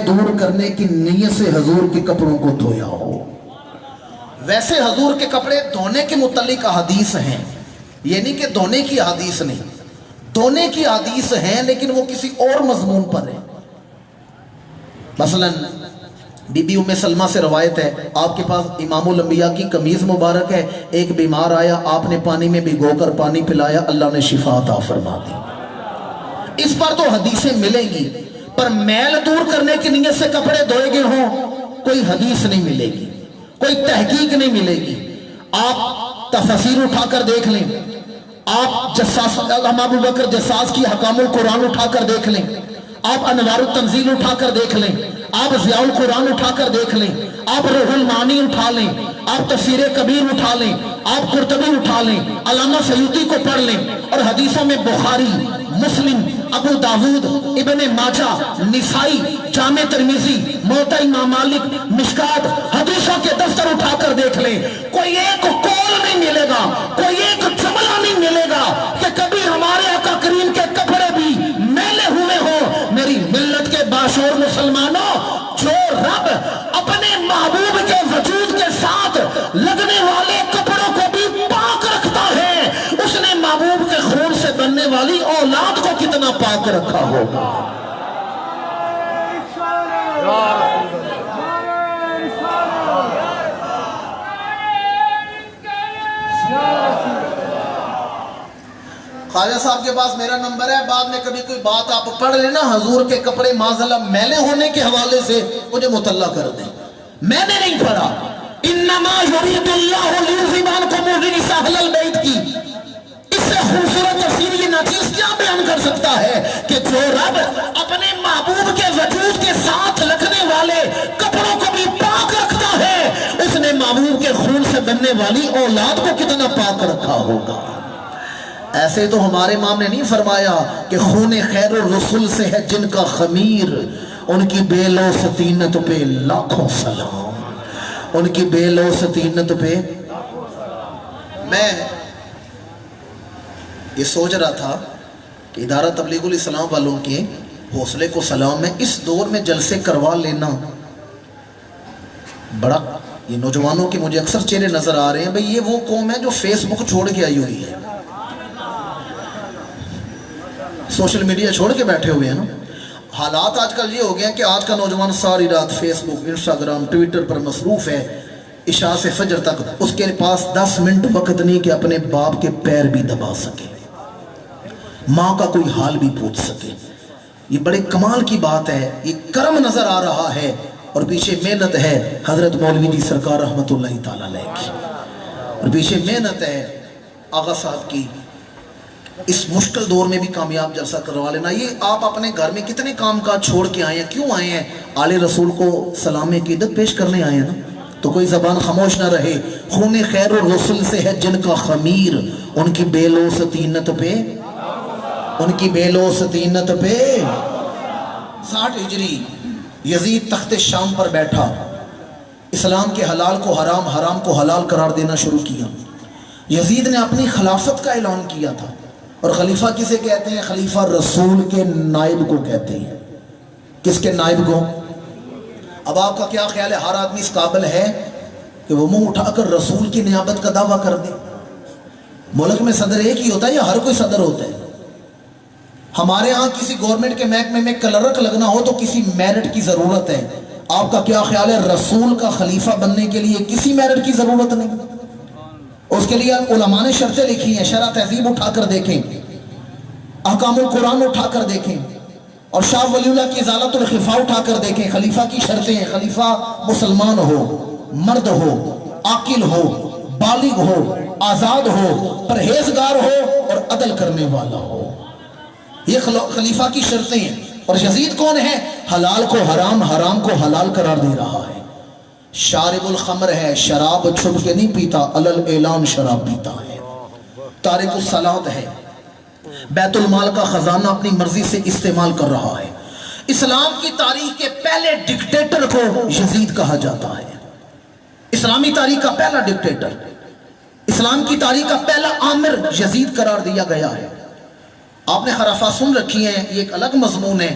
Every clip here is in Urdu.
دور کرنے کی نیت سے حضور کے کپڑوں کو دھویا ہو۔ ویسے حضور کے کپڑے دھونے کے متعلق حدیث ہیں، یہ نہیں کہ دھونے کی حدیث نہیں، دھونے کی حدیث ہیں لیکن وہ کسی اور مضمون پر ہے۔ مثلا بی بی ام سلمہ سے روایت ہے، آپ کے پاس امام الانبیاء کی قمیض مبارک ہے، ایک بیمار آیا، آپ نے پانی میں بھگو کر پانی پلایا، اللہ نے شفا عطا فرما دی۔ اس پر تو حدیثیں ملیں گی، پر میل دور کرنے کی نیت سے کپڑے دھوئے گئے ہوں کوئی حدیث نہیں ملے گی، کوئی تحقیق نہیں ملے گی۔ آپ تفسیر اٹھا کر دیکھ لیں، آپ جساس علامہ ابو بکر جساس کی حکام القرآن اٹھا کر دیکھ لیں، آپ انوار التنزیل اٹھا کر دیکھ لیں، آپ ضیاء القرآن اٹھا کر دیکھ لیں، آپ روح المعانی اٹھا لیں، آپ تفسیر کبیر اٹھا لیں، آپ قرطبی اٹھا لیں، علامہ سیوطی کو پڑھ لیں، اور حدیثوں میں بخاری، مسلم، ابو داود، ابن ماجہ، نسائی، جامع ترمذی، موطا امام مالک، مشکات، حدیثوں کے دفتر اٹھا کر دیکھ لیں، کوئی ایک قول نہیں ملے گا، کوئی ایک جملہ نہیں ملے گا کہ کبھی ہمارے آقا کریم کے کپڑے بھی میلے ہوئے ہوں۔ میری ملت کے باشعور مسلمانوں، جو رب اپنے محبوب کے وجود کے ساتھ لگنے والے کپڑوں کو بھی پاک رکھتا ہے، اس نے محبوب کے خون سے بننے والی اولاد کو کتنا پاک رکھا ہوگا۔ خواجہ صاحب کے پاس میرا نمبر ہے، بعد میں کبھی کوئی بات آپ پڑھ لینا، حضور کے کپڑے معاذاللہ میلے ہونے کے حوالے سے مجھے مطلع کر دیں، میں نے نہیں پڑھا۔ انما یرید اللہ لیذھب عنکم الرجس اہل البیت کی، اس سے خوبصورت تفسیر یہ ناچیز کیا بیان کر سکتا ہے کہ جو رب اپنے محبوب کے وجود کے ساتھ لگنے والے کپڑوں کو بھی پاک رکھتا ہے، اس نے محبوب کے خون سے بننے والی اولاد کو کتنا پاک رکھا ہوگا۔ ایسے تو ہمارے امام نے نہیں فرمایا کہ خون خیر الرسول سے ہے جن کا خمیر، ان کی بے لو ستینت پہ لاکھوں سلام، ان کی بے لو ستینت پہ۔ میں یہ سوچ رہا تھا کہ ادارہ تبلیغ الاسلام والوں کے حوصلے کو سلام ہے، اس دور میں جلسے کروا لینا بڑا، یہ نوجوانوں کے مجھے اکثر چہرے نظر آ رہے ہیں، بھئی یہ وہ قوم ہے جو فیس بک چھوڑ کے آئی ہوئی ہے، سوشل میڈیا چھوڑ کے بیٹھے ہوئے ہیں نا۔ حالات آج کل یہ ہو گئے ہیں کہ آج کا نوجوان ساری رات فیس بک، انسٹاگرام، ٹویٹر پر مصروف ہے، عشاء سے فجر تک اس کے پاس 10 منٹ وقت نہیں کہ اپنے باپ کے پیر بھی دبا سکے، ماں کا کوئی حال بھی پوچھ سکے۔ یہ بڑے کمال کی بات ہے، یہ کرم نظر آ رہا ہے، اور پیچھے محنت ہے حضرت مولوی جی سرکار رحمت اللہ تعالیٰ علیہ کی، اور پیچھے محنت ہے آغا صاحب کی۔ اس مشکل دور میں بھی کامیاب جلسہ کروا لینا۔ یہ آپ اپنے گھر میں کتنے کام کاج چھوڑ کے آئے ہیں، کیوں آئے ہیں؟ آل رسول کو سلام عقیدت پیش کرنے آئے ہیں نا، تو کوئی زبان خاموش نہ رہے۔ خون خیر الرسل سے ہے جن کا خمیر، ان کی بے لو ستینت پہ، ان کی بے لو ستینت پہ۔ 60 ہجری یزید تخت شام پر بیٹھا، اسلام کے حلال کو حرام، حرام کو حلال قرار دینا شروع کیا۔ یزید نے اپنی خلافت کا اعلان کیا تھا، اور خلیفہ کسے کہتے ہیں؟ خلیفہ رسول کے نائب کو کہتے ہیں۔ کس کے نائب کو؟ اب آپ کا کیا خیال ہے، ہر آدمی اس قابل ہے کہ وہ منہ اٹھا کر رسول کی نیابت کا دعویٰ کر دے؟ ملک میں صدر ایک ہی ہوتا ہے یا ہر کوئی صدر ہوتا ہے؟ ہمارے ہاں کسی گورنمنٹ کے محکمے میں کلرک لگنا ہو تو کسی میرٹ کی ضرورت ہے۔ آپ کا کیا خیال ہے، رسول کا خلیفہ بننے کے لیے کسی میرٹ کی ضرورت نہیں؟ اس کے لیے علماء نے شرطیں لکھی ہیں، شرح تہذیب اٹھا کر دیکھیں، احکام القرآن اٹھا کر دیکھیں، اور شاہ ولی اللہ کی ازالت الخفا اٹھا کر دیکھیں۔ خلیفہ کی شرطیں ہیں، خلیفہ مسلمان ہو، مرد ہو، عاقل ہو، بالغ ہو، آزاد ہو، پرہیزگار ہو اور عدل کرنے والا ہو۔ یہ خلیفہ کی شرطیں ہیں۔ اور یزید کون ہے؟ حلال کو حرام، حرام کو حلال قرار دے رہا ہے۔ شارب الخمر ہے، شراب چھپ کے نہیں پیتا، علل اعلان شراب پیتا ہے۔ تارک الصلاۃ ہے، بیت المال کا خزانہ اپنی مرضی سے استعمال کر رہا ہے۔ اسلام کی تاریخ کے پہلے ڈکٹیٹر کو یزید کہا جاتا ہے، اسلامی تاریخ کا پہلا ڈکٹیٹر، اسلام کی تاریخ کا پہلا آمر یزید قرار دیا گیا ہے۔ آپ نے خرافات سن رکھی ہیں، یہ ایک الگ مضمون ہے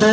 2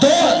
2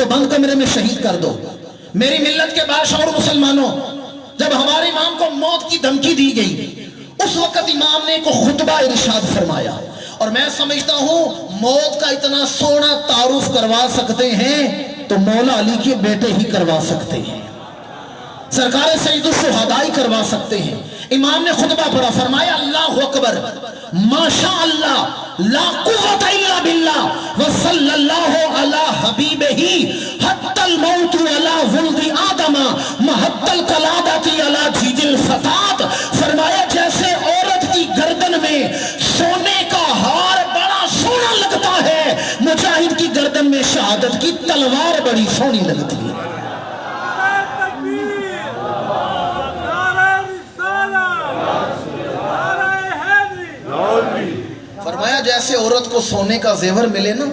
تو بند کمرے میں شہید کر دو۔ میری ملت کے بادشاہ اور مسلمانوں، جب ہمارے امام کو موت کی دھمکی دی گئی، اس وقت امام نے کو خطبہ ارشاد فرمایا، اور میں سمجھتا ہوں موت کا اتنا سونا تعارف کروا سکتے ہیں تو مولا علی کے بیٹے ہی کروا سکتے ہیں، سرکار سید الشہداء کروا سکتے ہیں۔ امام نے خطبہ پڑھا، فرمایا اللہ اکبر ماشاء اللہ لا قوت الا باللہ وصلی اللہ علی حبیبہ حتی الموت علی ولد آدم محتی القلادۃ علی جید الفتات۔ فرمایا جیسے عورت کی گردن میں سونے کا ہار بڑا سونا لگتا ہے، مجاہد کی گردن میں شہادت کی تلوار بڑی سونی لگتی ہے۔ فرمایا جیسے عورت کو سونے کا زیور ملے نا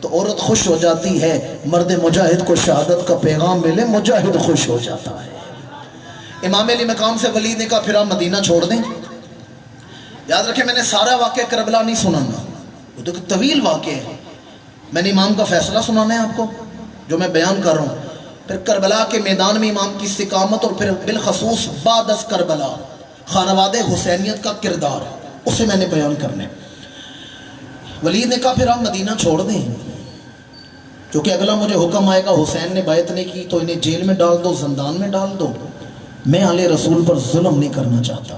تو عورت خوش ہو جاتی ہے، مرد مجاہد کو شہادت کا پیغام ملے مجاہد خوش ہو جاتا ہے۔ امام علی مقام سے ولید نے کہا پھر آپ مدینہ چھوڑ دیں۔ یاد رکھیں میں نے سارا واقعہ کربلا نہیں سنانا، وہ تو طویل واقعہ ہے، میں نے امام کا فیصلہ سنانا ہے آپ کو جو میں بیان کر رہا ہوں، پھر کربلا کے میدان میں امام کی استقامت، اور پھر بالخصوص بعد از کربلا خانواد حسینیت کا کردار، اسے میں نے بیان کرنا ہے۔ ولید نے کہا پھر آپ مدینہ چھوڑ دیں، کیونکہ اگلا مجھے حکم آئے گا حسین نے بیعت نہیں کی تو انہیں جیل میں ڈال دو، زندان میں ڈال دو، میں آل رسول پر ظلم نہیں کرنا چاہتا۔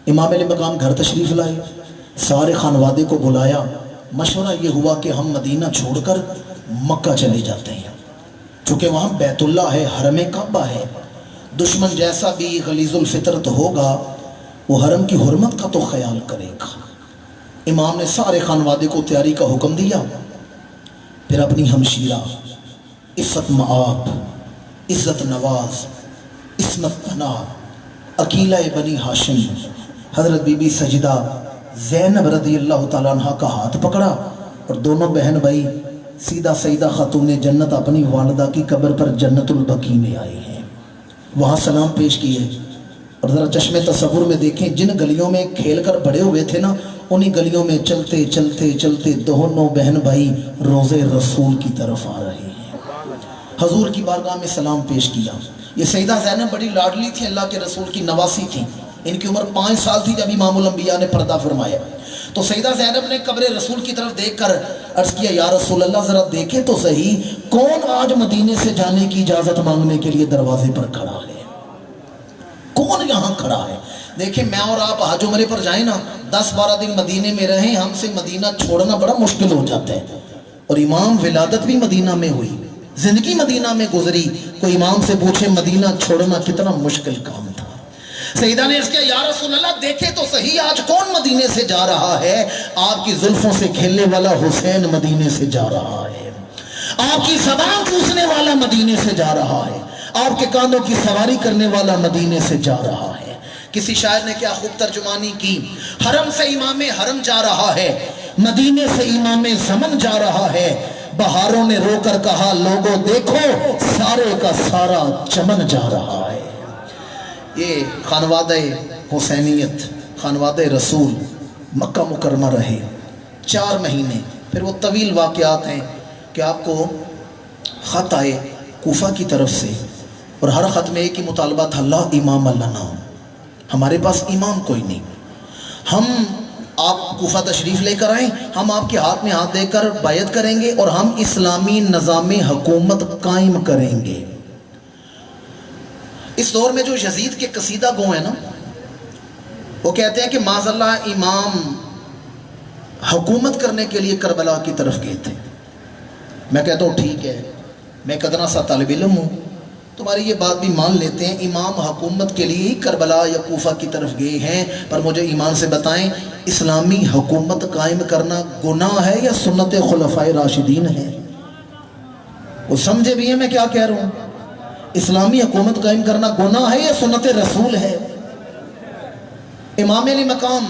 امام علی مقام گھر تشریف لائے، سارے خانوادے کو بلایا، مشورہ یہ ہوا کہ ہم مدینہ چھوڑ کر مکہ چلے جاتے ہیں، چونکہ وہاں بیت اللہ ہے، حرم کعبہ ہے، دشمن جیسا بھی غلیظ الفطرت ہوگا وہ حرم کی حرمت کا تو خیال کرے گا۔ امام نے سارے خانوادے کو تیاری کا حکم دیا، پھر اپنی ہمشیرہ عفت معاب، عزت نواز، عصمت پناہ، عقیلہ بنی ہاشم حضرت بی بی سجدہ زینب رضی اللہ تعالیٰ عنہ کا ہاتھ پکڑا، اور دونوں بہن بھائی سیدہ سیدہ خاتون جنت اپنی والدہ کی قبر پر جنت البقیع میں آئے ہیں، وہاں سلام پیش کیے، اور ذرا چشم تصور میں دیکھیں جن گلیوں میں کھیل کر بڑے ہوئے تھے نا، انہی گلیوں میں چلتے چلتے چلتے دونوں بہن بھائی روضے رسول کی طرف آ رہے ہیں، حضور کی بارگاہ میں سلام پیش کیا۔ یہ سیدہ زینب بڑی لاڈلی تھی، اللہ کے رسول کی نواسی تھی، ان کی عمر 5 سال تھی جب امام الانبیاء نے پردہ فرمایا، تو سیدہ زینب نے قبر رسول کی طرف دیکھ کر عرض کیا یا رسول اللہ ذرا دیکھیں تو صحیح کون آج مدینے سے جانے کی اجازت مانگنے کے لیے دروازے پر کھڑا ہے، کون یہاں کھڑا ہے؟ دیکھیں میں اور آپ حج عمرے پر جائیں نا، 10-12 دن مدینے میں رہیں، ہم سے مدینہ چھوڑنا بڑا مشکل ہو جاتا ہے، اور امام ولادت بھی مدینہ میں ہوئی، زندگی مدینہ میں گزری، کوئی امام سے پوچھے مدینہ چھوڑنا کتنا مشکل کام تھا۔ سیدہ نے اس کے یا رسول اللہ دیکھے تو صحیح آج کون مدینے سے جا رہا ہے؟ آپ کی زلفوں سے کھیلنے والا حسین مدینے سے جا رہا ہے، آپ کی زبان چوسنے والا مدینے سے جا رہا ہے، آپ کے کانوں کی سواری کرنے والا مدینے سے جا رہا ہے۔ کسی شاعر نے کیا خوب ترجمانی کی، حرم سے امام حرم جا رہا ہے، مدینے سے امام زمن جا رہا ہے، بہاروں نے رو کر کہا لوگوں دیکھو سارے کا سارا چمن جا رہا ہے۔ یہ خانوادہ حسینیت، خانوادہ رسول مکہ مکرمہ رہے 4 مہینے، پھر وہ طویل واقعات ہیں کہ آپ کو خط آئے کوفہ کی طرف سے، اور ہر خط میں ایک ہی مطالبہ تھا لا امام لنا، ہمارے پاس امام کوئی نہیں، ہم آپ کوفہ تشریف لے کر آئیں، ہم آپ کے ہاتھ میں ہاتھ دے کر بیعت کریں گے اور ہم اسلامی نظام حکومت قائم کریں گے۔ اس دور میں جو یزید کے قصیدہ گو ہیں نا، وہ کہتے ہیں کہ معاذ اللہ امام حکومت کرنے کے لیے کربلا کی طرف گئے تھے۔ میں کہتا ہوں ٹھیک ہے، میں قدرہ سا طالب علم ہوں، تمہاری یہ بات بھی مان لیتے ہیں، امام حکومت کے لیے کربلا یا کوفہ کی طرف گئے ہیں، پر مجھے ایمان سے بتائیں اسلامی حکومت قائم کرنا گناہ ہے یا سنت خلفائے راشدین ہے؟ وہ سمجھے بھی ہیں میں کیا کہہ رہا ہوں؟ اسلامی حکومت قائم کرنا گناہ ہے یا سنت رسول ہے؟ امام علی مقام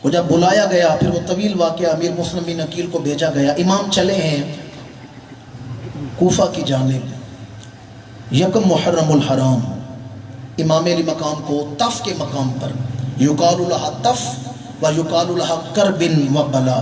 کو جب بلایا گیا، پھر وہ طویل واقعہ امیر مسلم بن عقیل کو بھیجا گیا، امام چلے ہیں کوفہ کی جانب، یکم محرم الحرام، امام علی مقام کو تف کے مقام پر یقال لہا تف و یقال لہا کرب و بلاء،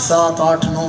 7, 8, 9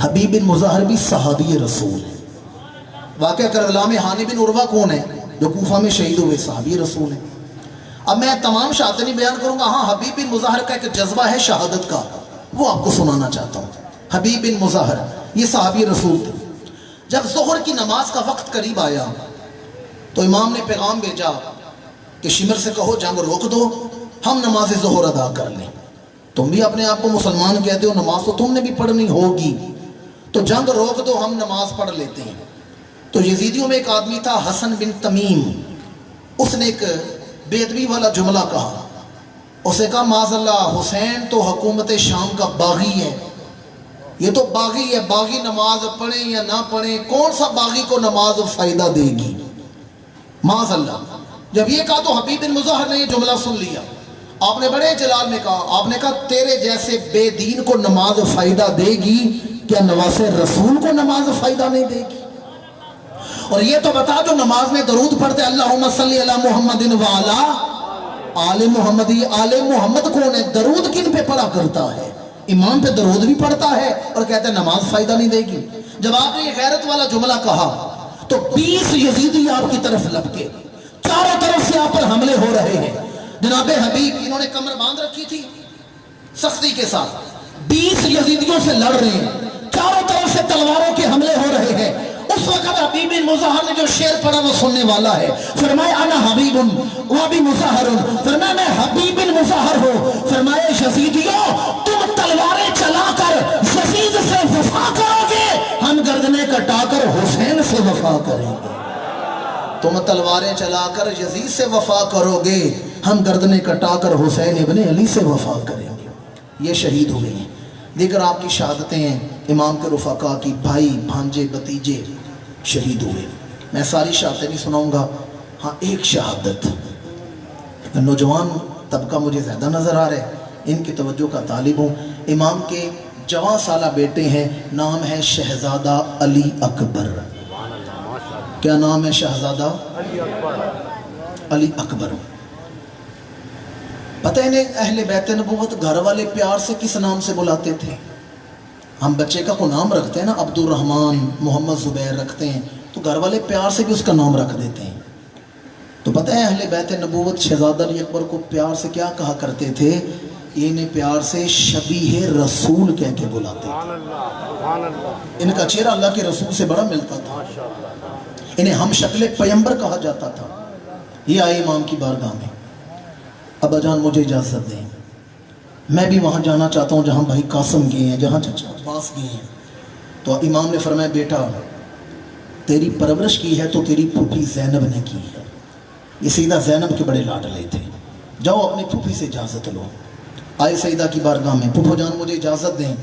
حبیب بن مظاہر بھی صحابی رسول ہے. واقعہ کربلا میں ہانی بن عروہ کون ہے؟ جو کوفہ میں شہید ہوئے صحابی رسول ہے. اب میں تمام شہادتیں نہیں بیان کروں گا. ہاں حبیب بن مظاہر کا ایک جذبہ ہے شہادت کا, وہ آپ کو سنانا چاہتا ہوں. حبیب بن مظاہر یہ صحابی رسول تھے. جب ظہر کی نماز کا وقت قریب آیا تو امام نے پیغام بھیجا کہ شمر سے کہو جنگ روک دو, ہم نماز ظہر ادا کر لیں. تم بھی اپنے آپ کو مسلمان کہتے ہو, نماز تو تم نے بھی پڑھنی ہوگی, تو جنگ روک دو, ہم نماز پڑھ لیتے ہیں. تو یزیدیوں میں ایک آدمی تھا حسن بن تمیم, اس نے ایک بے ادبی والا جملہ کہا. اسے کہا معاذ اللہ, حسین تو حکومت شام کا باغی ہے, یہ تو باغی ہے, باغی نماز پڑھیں یا نہ پڑھیں, کون سا باغی کو نماز فائدہ دے گی, معاذ اللہ. جب یہ کہا تو حبیب بن مظاہر نے یہ جملہ سن لیا. آپ نے بڑے جلال میں کہا, آپ نے کہا تیرے جیسے بے دین کو نماز فائدہ دے گی, کیا نواز رسول کو نماز فائدہ نہیں دے گی؟ اور یہ تو بتا جو نماز میں درود پڑھتے اللہم صلی علی محمد وعلا آل محمد. آل محمد کون ہے؟ درود کن پہ پڑھا کرتا ہے؟ امام پہ درود بھی پڑھتا ہے اور کہتا ہے نماز فائدہ نہیں دے گی. جب آپ نے یہ غیرت والا جملہ کہا تو 20 یزیدی آپ کی طرف لپکے, چاروں طرف سے آپ پر حملے ہو رہے ہیں. جناب حبیب انہوں نے کمر باندھ رکھی تھی سختی کے ساتھ, 20 یزیدیوں سے لڑ رہے ہیں, چاروں طرف سے تلواروں کے حملے ہو رہے ہیں. اس وقت حبیب بن مظاہر نے جو شعر پڑھا وہ سننے والا ہے. فرمایا انا حبیب و بھی مظاہر, فرمایا میں حبیب بن مظاہر ہوں. فرمایا یزیدیوں تم تلواریں چلا کر یزید سے وفا کرو گے, ہم گردنیں کٹا کر حسین سے وفا کریں گے. تم تلواریں چلا کر یزید سے وفا کرو گے, ہم گردنیں کٹا کر حسین ابن علی سے وفا کریں گے. یہ شہید ہوئے ہیں. دیگر آپ کی شہادتیں ہیں امام کے رفقا کی, بھائی بھانجے بتیجے شہید ہوئے. میں ساری شہادتیں نہیں سناؤں گا. ہاں ایک شہادت, نوجوان طبقہ مجھے زیادہ نظر آ رہا ہے, ان کی توجہ کا طالب ہوں. امام کے جوان سالہ بیٹے ہیں, نام ہے شہزادہ علی اکبر. کیا نام ہے شہزادہ علی اکبر. پتہ ہے انہیں اہل بیت نبوت گھر والے پیار سے کس نام سے بلاتے تھے؟ ہم بچے کا کوئی نام رکھتے ہیں نا, عبد الرحمن, محمد زبیر رکھتے ہیں, تو گھر والے پیار سے بھی اس کا نام رکھ دیتے ہیں. تو پتہ ہے اہل بیت نبوت شہزادہ علی اکبر کو پیار سے کیا کہا کرتے تھے؟ انہیں پیار سے شبیہ رسول کہہ کے بلاتے تھے. ان کا چہرہ اللہ کے رسول سے بڑا ملتا تھا. انہیں ہم شکل پیمبر کہا جاتا تھا. یہ آئے امام کی بارگاہ میں, ابا جان مجھے اجازت دیں, میں بھی وہاں جانا چاہتا ہوں جہاں بھائی قاسم گئے ہیں, جہاں چچا عباس گئے ہیں. تو امام نے فرمایا بیٹا تیری پرورش کی ہے تو تیری پھوپھی زینب نے کی ہے. یہ سیدہ زینب کے بڑے لاڈلے تھے. جاؤ اپنی پھوپھی سے اجازت لو. آئے سیدہ کی بارگاہ میں, پھوپھو جان مجھے اجازت دیں.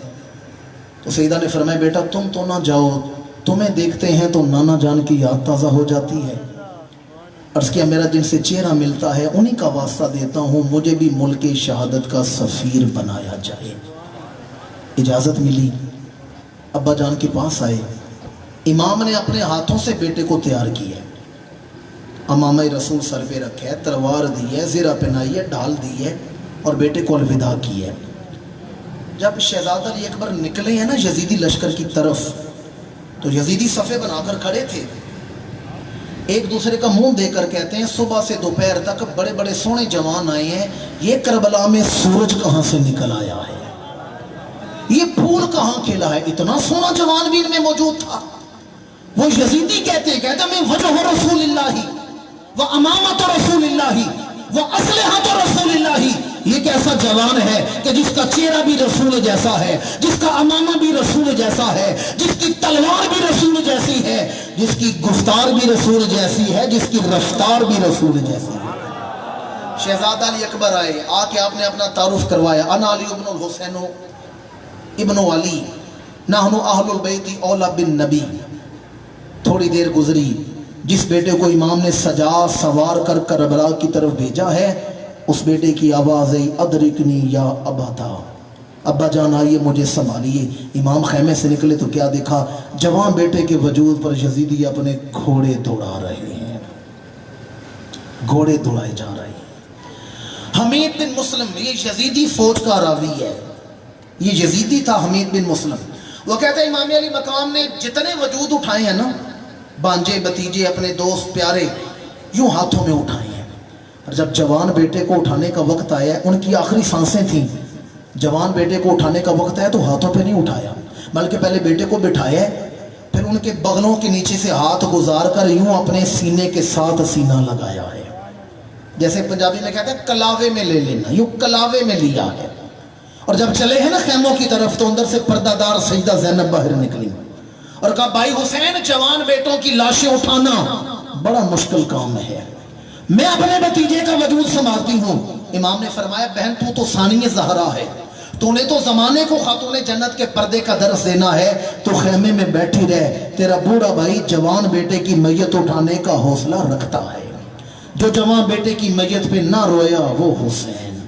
تو سیدہ نے فرمایا بیٹا تم تو نہ جاؤ, تمہیں دیکھتے ہیں تو نانا جان کی یاد تازہ ہو جاتی ہے. عرض کیا میرا جن سے چہرہ ملتا ہے انہی کا واسطہ دیتا ہوں, مجھے بھی ملک شہادت کا سفیر بنایا جائے. اجازت ملی, ابا جان کے پاس آئے. امام نے اپنے ہاتھوں سے بیٹے کو تیار کیا ہے, امامہ رسول سر پہ رکھا ہے, تلوار دی ہے, زرہ پہنائی ہے, ڈھال دی ہے, اور بیٹے کو الوداع کی ہے. جب شہزادہ علی اکبر نکلے ہیں نا یزیدی لشکر کی طرف, تو یزیدی صفے بنا کر کھڑے تھے. ایک دوسرے کا منہ دے کر کہتے ہیں صبح سے دوپہر تک بڑے بڑے سونے جوان آئے ہیں, یہ کربلا میں سورج کہاں سے نکل آیا ہے, یہ پھول کہاں کھلا ہے, اتنا سونا جوان بھی ان میں موجود تھا. وہ یزیدی کہتے ہیں میں وجہ رسول اللہ و امامت رسول اللہ و اسلحۃ رسول اللہ. یہ کیسا جوان ہے کہ جس کا چہرہ بھی رسول جیسا ہے, جس کا امامہ بھی رسول جیسا ہے, جس کی تلوار بھی رسول جیسی ہے, جس کی گفتار بھی رسول جیسی ہے, جس کی رفتار بھی رسول جیسی ہے. شہزادہ علی اکبر آئے, آ کے آپ نے اپنا تعارف کروایا. انا علی ابن الحسین ابن علی نحن اہل البیت اولا بن نبی. تھوڑی دیر گزری, جس بیٹے کو امام نے سجا سوار کر کربلا کی طرف بھیجا ہے, اس بیٹے کی آواز ہے ادرکنی یا اباتا, ابا جان آئیے مجھے سنبھالیے. امام خیمے سے نکلے تو کیا دیکھا, جوان بیٹے کے وجود پر یزیدی اپنے گھوڑے دوڑا رہے ہیں, گھوڑے دوڑائے جا رہے ہیں. حمید بن مسلم یہ یزیدی فوج کا راوی ہے, یہ یزیدی تھا حمید بن مسلم. وہ کہتے ہیں امام علی مقام نے جتنے وجود اٹھائے ہیں نا، بانجے بتیجے اپنے دوست پیارے، یوں ہاتھوں میں اٹھائے ہیں، اور جب جوان بیٹے کو اٹھانے کا وقت آیا، ان کی آخری سانسیں تھیں، جوان بیٹے کو اٹھانے کا وقت آیا تو ہاتھوں پہ نہیں اٹھایا، بلکہ پہلے بیٹے کو بٹھایا، پھر ان کے بغلوں کے نیچے سے ہاتھ گزار کر یوں اپنے سینے کے ساتھ سینہ لگایا ہے، جیسے پنجابی میں کہتے ہیں کلاوے میں لے لینا، یوں کلاوے میں لیا ہے۔ اور جب چلے ہیں نا خیموں کی طرف تو اندر سے پردہ دار سیدہ زینب باہر نکلی اور کہا بھائی حسین، جوان بیٹوں کی لاشیں اٹھانا بڑا مشکل کام ہے، میں اپنے بھتیجے کا وجود سنبھالتی ہوں۔ امام نے فرمایا بہن تو ثانی زہرا ہے، تو نے تو زمانے کو خاتون جنت کے پردے کا درس دینا ہے، تو خیمے میں بیٹھی رہ، تیرا بوڑھا بھائی جوان بیٹے کی میت اٹھانے کا حوصلہ رکھتا ہے، جو جوان بیٹے کی میت پہ نہ رویا وہ حسین۔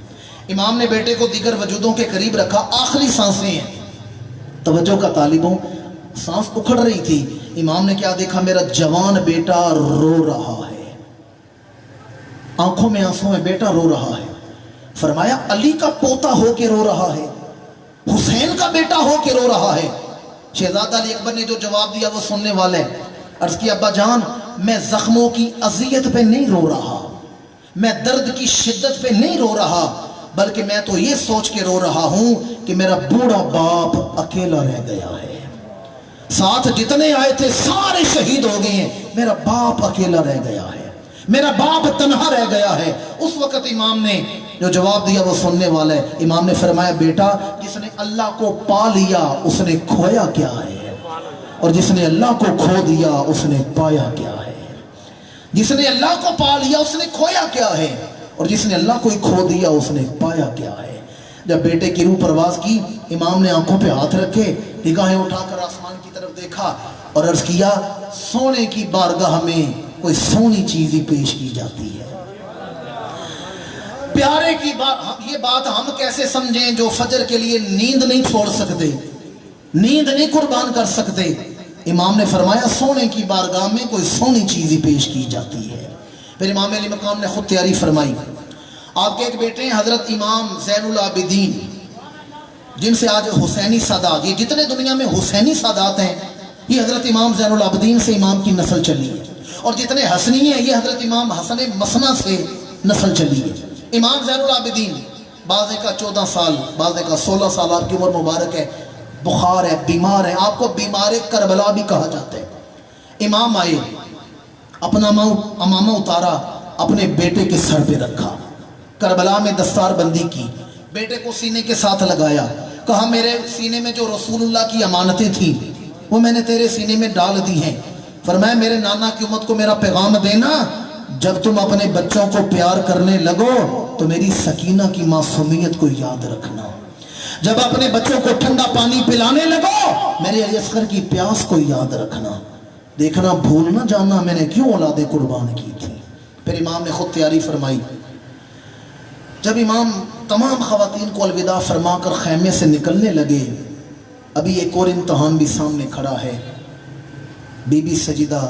امام نے بیٹے کو دیگر وجودوں کے قریب رکھا، آخری سانسیں ہیں، توجہ کا طالبوں، سانس اکھڑ رہی تھی، امام نے کیا دیکھا؟ میرا جوان بیٹا رو رہا ہے، آنکھوں میں آنسوں میں بیٹا رو رہا ہے۔ فرمایا علی کا پوتا ہو کے رو رہا ہے، حسین کا بیٹا ہو کے رو رہا ہے۔ شہزادہ علی اکبر نے جو جواب دیا وہ سننے والے، عرض کی ابا جان میں زخموں کی اذیت پہ نہیں رو رہا، میں درد کی شدت پہ نہیں رو رہا، بلکہ میں تو یہ سوچ کے رو رہا ہوں کہ میرا بوڑھا باپ اکیلا رہ گیا ہے، ساتھ جتنے آئے تھے سارے شہید ہو گئے ہیں، میرا باپ اکیلا رہ گیا ہے، میرا باپ تنہا رہ گیا ہے۔ اس وقت امام نے جو جواب دیا وہ سننے والا ہے۔ امام نے فرمایا بیٹا جس نے اللہ کو پا لیا اس نے کھویا کیا ہے، اور جس نے اللہ کو کھو دیا اس نے پایا کیا ہے۔ جس نے اللہ کو پا لیا اس نے کھویا کیا ہے، اور جس نے اللہ کو ہی کھو دیا اس نے پایا کیا ہے۔ جب بیٹے کی روح پرواز کی، امام نے آنکھوں پہ ہاتھ رکھے، نگاہیں اٹھا کر آسمان کی طرف دیکھا اور عرض کیا سونے کی بارگاہ میں کوئی سونی چیز ہی پیش کی جاتی ہے۔ پیارے کی بات، یہ بات ہم کیسے سمجھیں جو فجر کے لیے نیند نہیں چھوڑ سکتے، نیند نہیں قربان کر سکتے۔ امام نے فرمایا سونے کی بارگاہ میں کوئی سونی چیز ہی پیش کی جاتی ہے۔ پھر امام علی مقام نے خود تیاری فرمائی۔ آپ کے ایک بیٹے ہیں حضرت امام زین العابدین، جن سے آج حسینی سادات، یہ جتنے دنیا میں حسینی سادات ہیں یہ حضرت امام زین العابدین سے امام کی نسل چلی ہے، اور جتنے حسنی ہیں یہ حضرت امام حسن مسنہ سے نسل چلی ہے۔ امام زین العابدین بعض کا 14 سال، بعض کا 16 سال آپ کی عمر مبارک ہے، بخار ہے، بیمار ہے، آپ کو بیمار کربلا بھی کہا جاتا ہے۔ امام آئے، اپنا امامہ اتارا، اپنے بیٹے کے سر پہ رکھا، کربلا میں دستار بندی کی، بیٹے کو سینے کے ساتھ لگایا، کہا میرے سینے میں جو رسول اللہ کی امانتیں تھیں وہ میں نے تیرے سینے میں ڈال دی ہیں۔ فرمایا میرے نانا کی امت کو میرا پیغام دینا، جب تم اپنے بچوں کو پیار کرنے لگو تو میری سکینہ کی معصومیت کو یاد رکھنا، جب اپنے بچوں کو ٹھنڈا پانی پلانے لگو میرے علی اصغر کی پیاس کو یاد رکھنا، دیکھنا بھول نہ جانا میں نے کیوں اولادیں قربان کی تھی۔ پھر امام نے خود تیاری فرمائی۔ جب امام تمام خواتین کو الوداع فرما کر خیمے سے نکلنے لگے، ابھی ایک اور امتحان بھی سامنے کھڑا ہے۔ بی بی سجدہ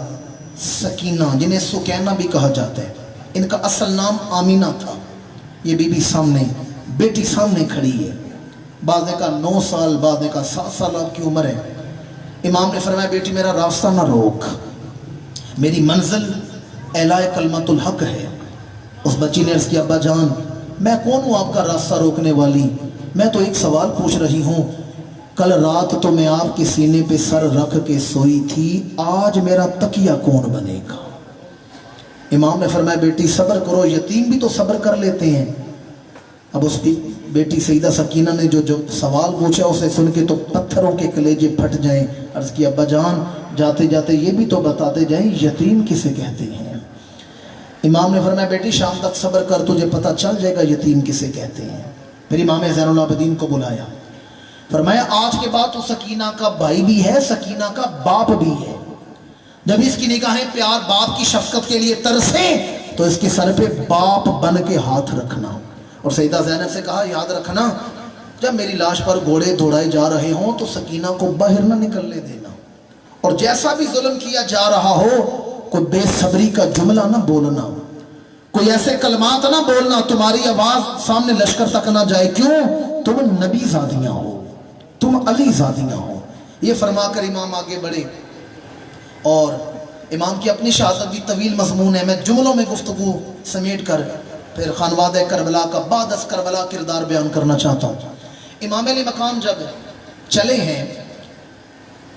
سکینہ، جنہیں سکینہ بھی کہا جاتا ہے، ان کا اصل نام آمینہ تھا، یہ بی بی سامنے، بیٹی سامنے کھڑی ہے، بعض نے کہا 9 سال، بعض نے کہا 7 سال آپ کی عمر ہے۔ امام نے فرمایا بیٹی میرا راستہ نہ روک، میری منزل اعلاء کلمت الحق ہے۔ اس بچی نے عرض کیا ابا جان میں کون ہوں آپ کا راستہ روکنے والی، میں تو ایک سوال پوچھ رہی ہوں، کل رات تو میں آپ کے سینے پہ سر رکھ کے سوئی تھی، آج میرا تکیہ کون بنے گا؟ امام نے فرمایا بیٹی صبر کرو، یتیم بھی تو صبر کر لیتے ہیں۔ اب اس کی بیٹی سیدہ سکینہ نے جو سوال پوچھا اسے سن کے تو پتھروں کے کلیجے پھٹ جائیں۔ عرض کی ابا جان جاتے جاتے یہ بھی تو بتاتے جائیں یتیم کسے کہتے ہیں؟ امام نے فرمایا بیٹی شام تک صبر کر، تجھے پتہ چل جائے گا یتیم کسے کہتے ہیں۔ پھر امام زین العابدین کو بلایا، فرمایا آج کے بعد تو سکینہ کا بھائی بھی ہے، سکینہ کا باپ بھی ہے، جب اس کی نگاہیں پیار باپ کی شفقت کے لیے ترسیں تو اس کے سر پہ باپ بن کے ہاتھ رکھنا۔ اور سیدہ زینب سے کہا یاد رکھنا جب میری لاش پر گھوڑے دوڑائے جا رہے ہوں تو سکینہ کو باہر نہ نکلنے دینا، اور جیسا بھی ظلم کیا جا رہا ہو کوئی بے صبری کا جملہ نہ بولنا، کوئی ایسے کلمات نہ بولنا، تمہاری آواز سامنے لشکر تک نہ جائے، کیوں؟ تم نبی زادیاں ہو، تم علی زادیاں ہو۔ یہ فرما کر امام آگے بڑھے اور امام کی اپنی شہادت بھی طویل مضمون ہے، میں جملوں میں گفتگو سمیٹ کر پھر خانوادہ کربلا کا بعد از کربلا کردار بیان کرنا چاہتا ہوں۔ امام علی مقام جب چلے ہیں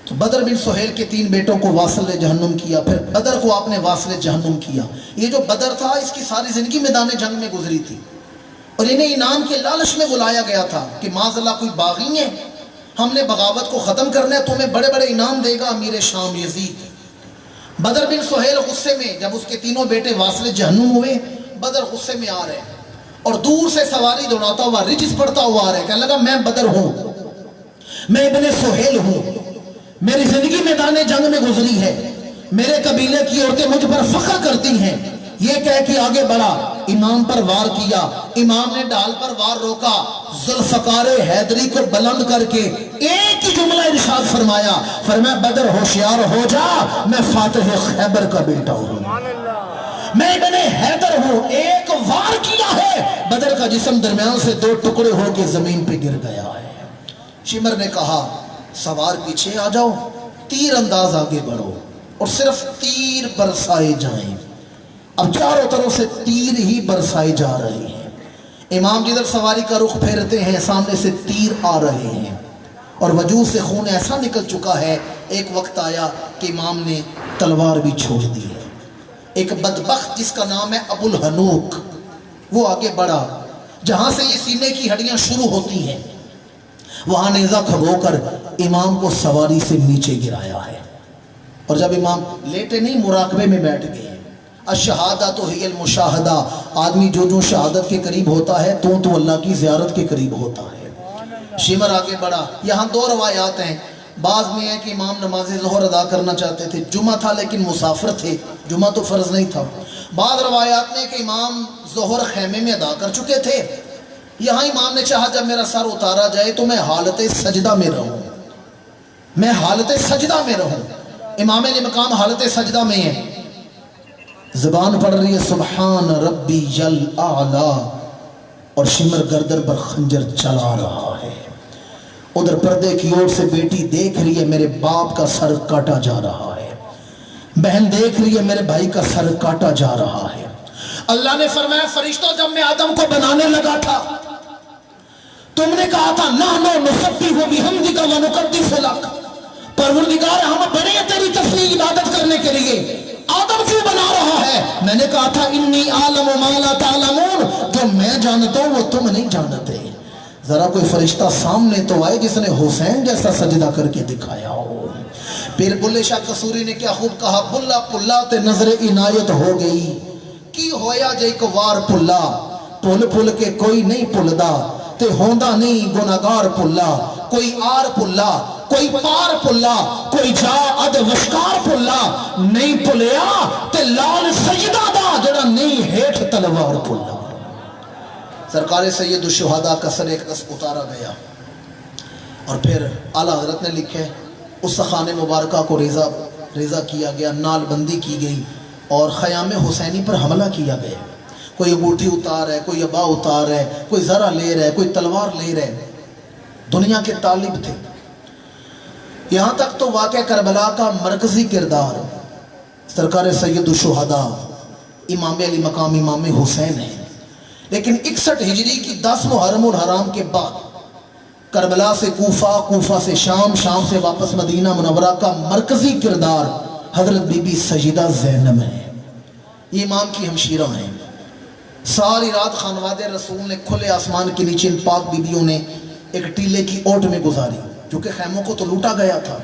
تو بدر بن سہیل کے 3 بیٹوں کو واصل جہنم کیا، پھر بدر کو آپ نے واصل جہنم کیا۔ یہ جو بدر تھا اس کی ساری زندگی میدان جنگ میں گزری تھی، اور انہیں انعام کے لالچ میں بلایا گیا تھا کہ معاذ اللہ کوئی باغی ہے، ہم نے بغاوت کو ختم کرنا ہے، تمہیں بڑے بڑے انعام دے گا امیر شام یزید۔ بدر بن سہیل غصے میں، جب اس کے 3 بیٹے واصل جہنم ہوئے، بدر غصے میں آ رہے ہیں اور دور سے سواری دوڑاتا ہوا رجس پڑتا ہوا آ رہا ہے، کہنے لگا میں بدر ہوں، میں ابن سہیل ہوں، میری زندگی میدان جنگ میں گزری ہے، میرے قبیلے کی عورتیں مجھ پر فخر کرتی ہیں۔ یہ کہہ کے آگے بڑھا، امام پر وار کیا، امام نے ڈال پر وار روکا، ذوالفقار حیدری کو بلند کر کے ایک ہی جملہ ارشاد فرمایا، فرمایا بدر ہوشیار ہو جا، میں فاتح خیبر کا بیٹا ہوں، میں ابن حیدر ہوں۔ ایک وار کیا ہے، بدر کا جسم درمیان سے 2 ٹکڑے ہو کے زمین پہ گر گیا ہے۔ شمر نے کہا سوار پیچھے آ جاؤ، تیر انداز آگے بڑھو اور صرف تیر برسائے جائیں۔ اب چاروں طرف سے تیر ہی برسائے جا رہے ہیں، امام جدھر سواری کا رخ پھیرتے ہیں سامنے سے تیر آ رہے ہیں اور وجود سے خون ایسا نکل چکا ہے، ایک وقت آیا کہ امام نے تلوار بھی چھوڑ دی ہے۔ ایک بدبخت جس کا نام ہے ابو الحنوک، وہ آگے بڑھا، جہاں سے یہ سینے کی ہڈیاں شروع ہوتی ہیں وہاں نیزہ کھگو کر امام کو سواری سے نیچے گرایا ہے، اور جب امام لیٹے نہیں مراقبے میں بیٹھ گئے۔ الشہادۃ ہی المشاہدہ، آدمی جو جو شہادت کے قریب ہوتا ہے تو اللہ کی زیارت کے قریب ہوتا ہے۔ شمر آگے بڑھا، یہاں 2 روایات ہیں، بعض میں ہے کہ امام نماز ظہر ادا کرنا چاہتے تھے، جمعہ تھا لیکن مسافر تھے، جمعہ تو فرض نہیں تھا۔ بعض روایات میں کہ امام ظہر خیمے میں ادا کر چکے تھے، یہاں امام نے چاہا جب میرا سر اتارا جائے تو میں حالت سجدہ میں رہوں، میں حالت سجدہ میں رہوں۔ امام علی مقام حالت سجدہ میں ہے، زبان پڑھ رہی ہے سبحان ربی جل اعلیٰ، اور شمر گردن پر خنجر چلا رہا ہے۔ ادھر پردے کی اور سے بیٹی دیکھ رہی ہے میرے باپ کا سر کاٹا جا رہا ہے، بہن دیکھ رہی ہے میرے بھائی کا سر کاٹا جا رہا ہے۔ اللہ نے فرمایا فرشتوں جب میں آدم کو بنانے لگا تھا تم نے کہا تھا نحنو نسبح بحمدک ونقدس لک، پروردگار ہم بڑے ہیں تیری تسبیح عبادت کرنے کے لیے، آدم کیوں بنا رہا ہے؟ میں نے کہا تھا انی عالم ما لا تعلمون، جو میں جانتا ہوں وہ تم نہیں جانتے۔ ذرا کوئی فرشتہ سامنے تو آئے جس نے حسین جیسا سجدہ کر کے دکھایا ہو۔ پھر بلے شاہ قصوری نے کیا خوب کہا، بلا پلا تے نظر عنایت ہو گئی کی ہویا جے ایک وار پلا، پل پل کے کوئی نہیں پلدا تے ہوندا نہیں گناہگار پلا، کوئی آر پلا کوئی پار پلا، کوئی جا اد وشکار پلا، نہیں پلیا تے لال سجدہ دا جڑا نہیں ہیٹھ تلوار پلا۔ سرکار سید الشہداء کا سر ایک دس اتارا گیا اور پھر اعلیٰ حضرت نے لکھے اس خانے مبارکہ کو ریزہ کیا گیا، نال بندی کی گئی اور خیام حسینی پر حملہ کیا گیا۔ کوئی انگوٹھی اتار ہے، کوئی ابا اتار ہے، کوئی زرہ لے رہا ہے، کوئی تلوار لے رہا ہے، دنیا کے طالب تھے۔ یہاں تک تو واقعہ کربلا کا مرکزی کردار سرکار سید الشہداء امام علی مقام امام حسین ہے، لیکن 61 ہجری کی 10 محرم الحرام کے بعد کربلا سے کوفہ، کوفہ سے شام، شام سے واپس مدینہ منورہ کا مرکزی کردار حضرت بی بی سیدہ زینب ہے۔ یہ امام کی ہمشیرہ ہیں۔ ساری رات خانواد رسول نے کھلے آسمان کے نیچے ان پاک بیبیوں نے ایک ٹیلے کی اوٹ میں گزاری، کیونکہ خیموں کو تو لوٹا گیا تھا۔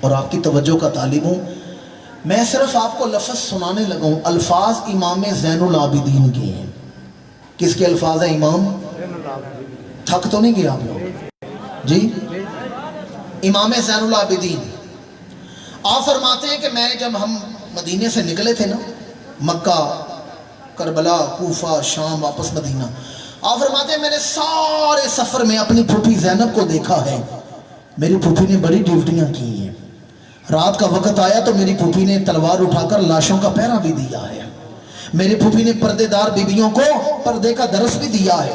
اور آپ کی توجہ کا طالب ہوں، میں صرف آپ کو لفظ سنانے لگا ہوں، الفاظ امام زین العابدین کے ہیں۔ کس کے الفاظ ہیں امام؟ تھک تو نہیں گیا آپ لوگ جی؟ امام زین العابدین آپ فرماتے ہیں کہ میں جب ہم مدینے سے نکلے تھے نا، مکہ، کربلا، کوفہ، شام، واپس مدینہ، آپ فرماتے ہیں میں نے سارے سفر میں اپنی پھوپھی زینب کو دیکھا ہے۔ میری پھوپھی نے بڑی ڈیوٹیاں کی ہیں، رات کا وقت آیا تو میری پھوپھی نے تلوار اٹھا کر لاشوں کا پہرا بھی دیا ہے، میری پھوپھی نے پردے دار بیویوں کو پردے کا درس بھی دیا ہے،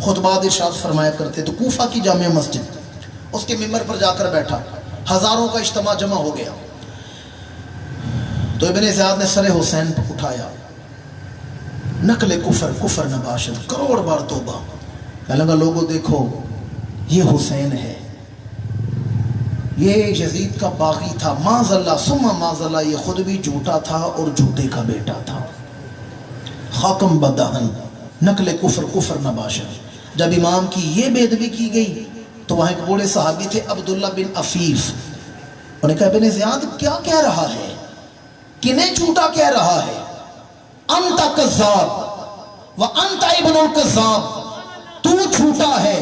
خطبات ارشاد فرمایا کرتے، تو کوفہ کی جامع مسجد اس کے ممبر پر جا کر بیٹھا، ہزاروں کا اجتماع جمع ہو گیا، تو ابن زیاد نے سر حسین اٹھایا، نقل کفر کفر نباشد، کروڑ بار توبہ، کہنے لگا لوگوں دیکھو یہ حسین ہے، یہ یزید کا باغی تھا، معاذ اللہ ثم معاذ اللہ، یہ خود بھی جھوٹا تھا اور جھوٹے کا بیٹا تھا، خاکم بدہن، نقل کفر کفر نباشد۔ جب امام کی یہ بے ادبی کی گئی تو وہاں ایک بوڑھے صحابی تھے عبداللہ بن عفیف، انہوں نے کہا ابن زیاد کیا کہہ رہا ہے، کنہیں جھوٹا کہہ رہا ہے، انت کذاب و انت ابن الکذاب، تو جھوٹا ہے،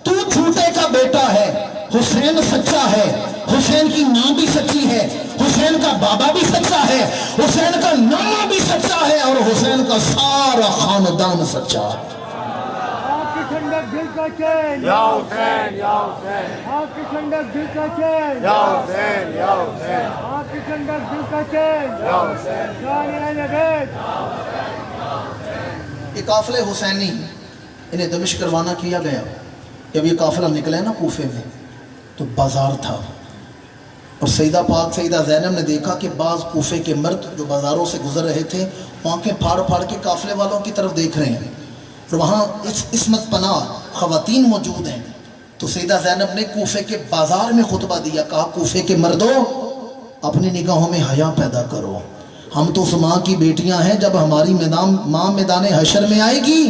تو جھوٹے کا بیٹا ہے، حسین سچا ہے، حسین کی ماں بھی سچی ہے، حسین کا بابا بھی سچا ہے، حسین کا نانا بھی سچا ہے، اور حسین کا سارا خاندان سچا ہے۔ آپ کی ٹھنڈک دل کا چین، یا حسین یا حسین آپ کی ٹھنڈک دل کا چین، یا حسین یا حسین آپ کی ٹھنڈک دل کا چین، یا حسین۔ جان اہل بیت۔ یہ قافلہ حسینی انہیں دمشق روانہ کیا گیا۔ جب یہ قافلہ نکلے نا کوفے میں تو بازار تھا، اور سیدہ پاک سیدہ زینب نے دیکھا کہ بعض کوفے کے مرد جو بازاروں سے گزر رہے تھے آنکھیں پھاڑ پھاڑ کے قافلے والوں کی طرف دیکھ رہے ہیں، اور وہاں عصمت پناہ خواتین موجود ہیں، تو سیدہ زینب نے کوفے کے بازار میں خطبہ دیا، کہا کوفے کے مردوں اپنی نگاہوں میں حیا پیدا کرو، ہم تو اس ماں کی بیٹیاں ہیں، جب ہماری ماں میدان حشر میں آئے گی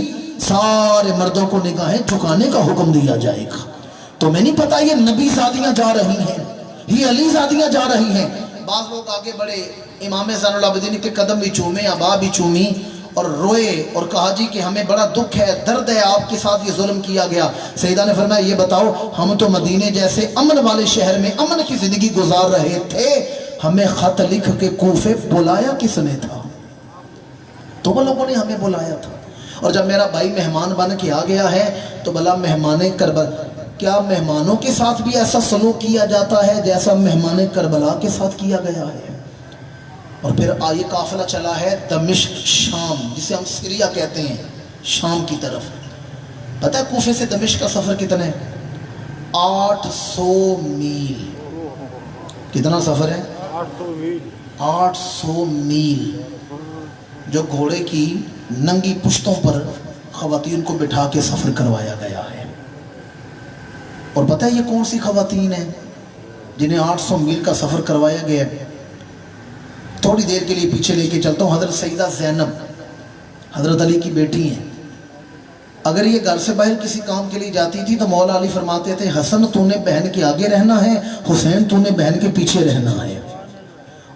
سارے مردوں کو نگاہیں جھکانے کا حکم دیا جائے گا، تو میں نہیں پتا یہ نبی زادیاں جا رہی ہیں، یہ علی زادیاں جا رہی ہیں۔ بعض لوگ آگے بڑھے، امام زین العابدین کے قدم بھی چومے، ابا بھی چومی، اور روئے اور کہا جی کہ ہمیں بڑا دکھ ہے، درد ہے، آپ کے ساتھ یہ ظلم کیا گیا۔ سیدہ نے فرمایا یہ بتاؤ، ہم تو مدینے جیسے امن والے شہر میں امن کی زندگی گزار رہے تھے، ہمیں خط لکھ کے کوفے بلایا کس نے تھا؟ تو وہ لوگوں نے ہمیں بلایا تھا، اور جب میرا بھائی مہمان بن کے آ گیا ہے تو بلا مہمان کربلا، کیا مہمانوں کے ساتھ بھی ایسا سلوک کیا جاتا ہے جیسا مہمان کربلا کے ساتھ کیا گیا ہے؟ اور پھر آئیے قافلہ چلا ہے دمشق شام، جسے ہم سیریا کہتے ہیں، شام کی طرف۔ پتہ ہے کوفے سے دمشق کا سفر کتنا ہے؟ 800 میل۔ کتنا سفر ہے؟ 800 میل۔ 800 میل، جو گھوڑے کی ننگی پشتوں پر خواتین کو بٹھا کے سفر کروایا گیا ہے۔ اور پتہ ہے یہ کون سی خواتین ہیں جنہیں 800 میل کا سفر کروایا گیا ہے؟ تھوڑی دیر کے لیے پیچھے لے کے چلتا ہوں۔ حضرت سیدہ زینب حضرت علی کی بیٹی ہیں، اگر یہ گھر سے باہر کسی کام کے لیے جاتی تھی تو مولا علی فرماتے تھے حسن تو نے بہن کے آگے رہنا ہے، حسین تو نے بہن کے پیچھے رہنا ہے،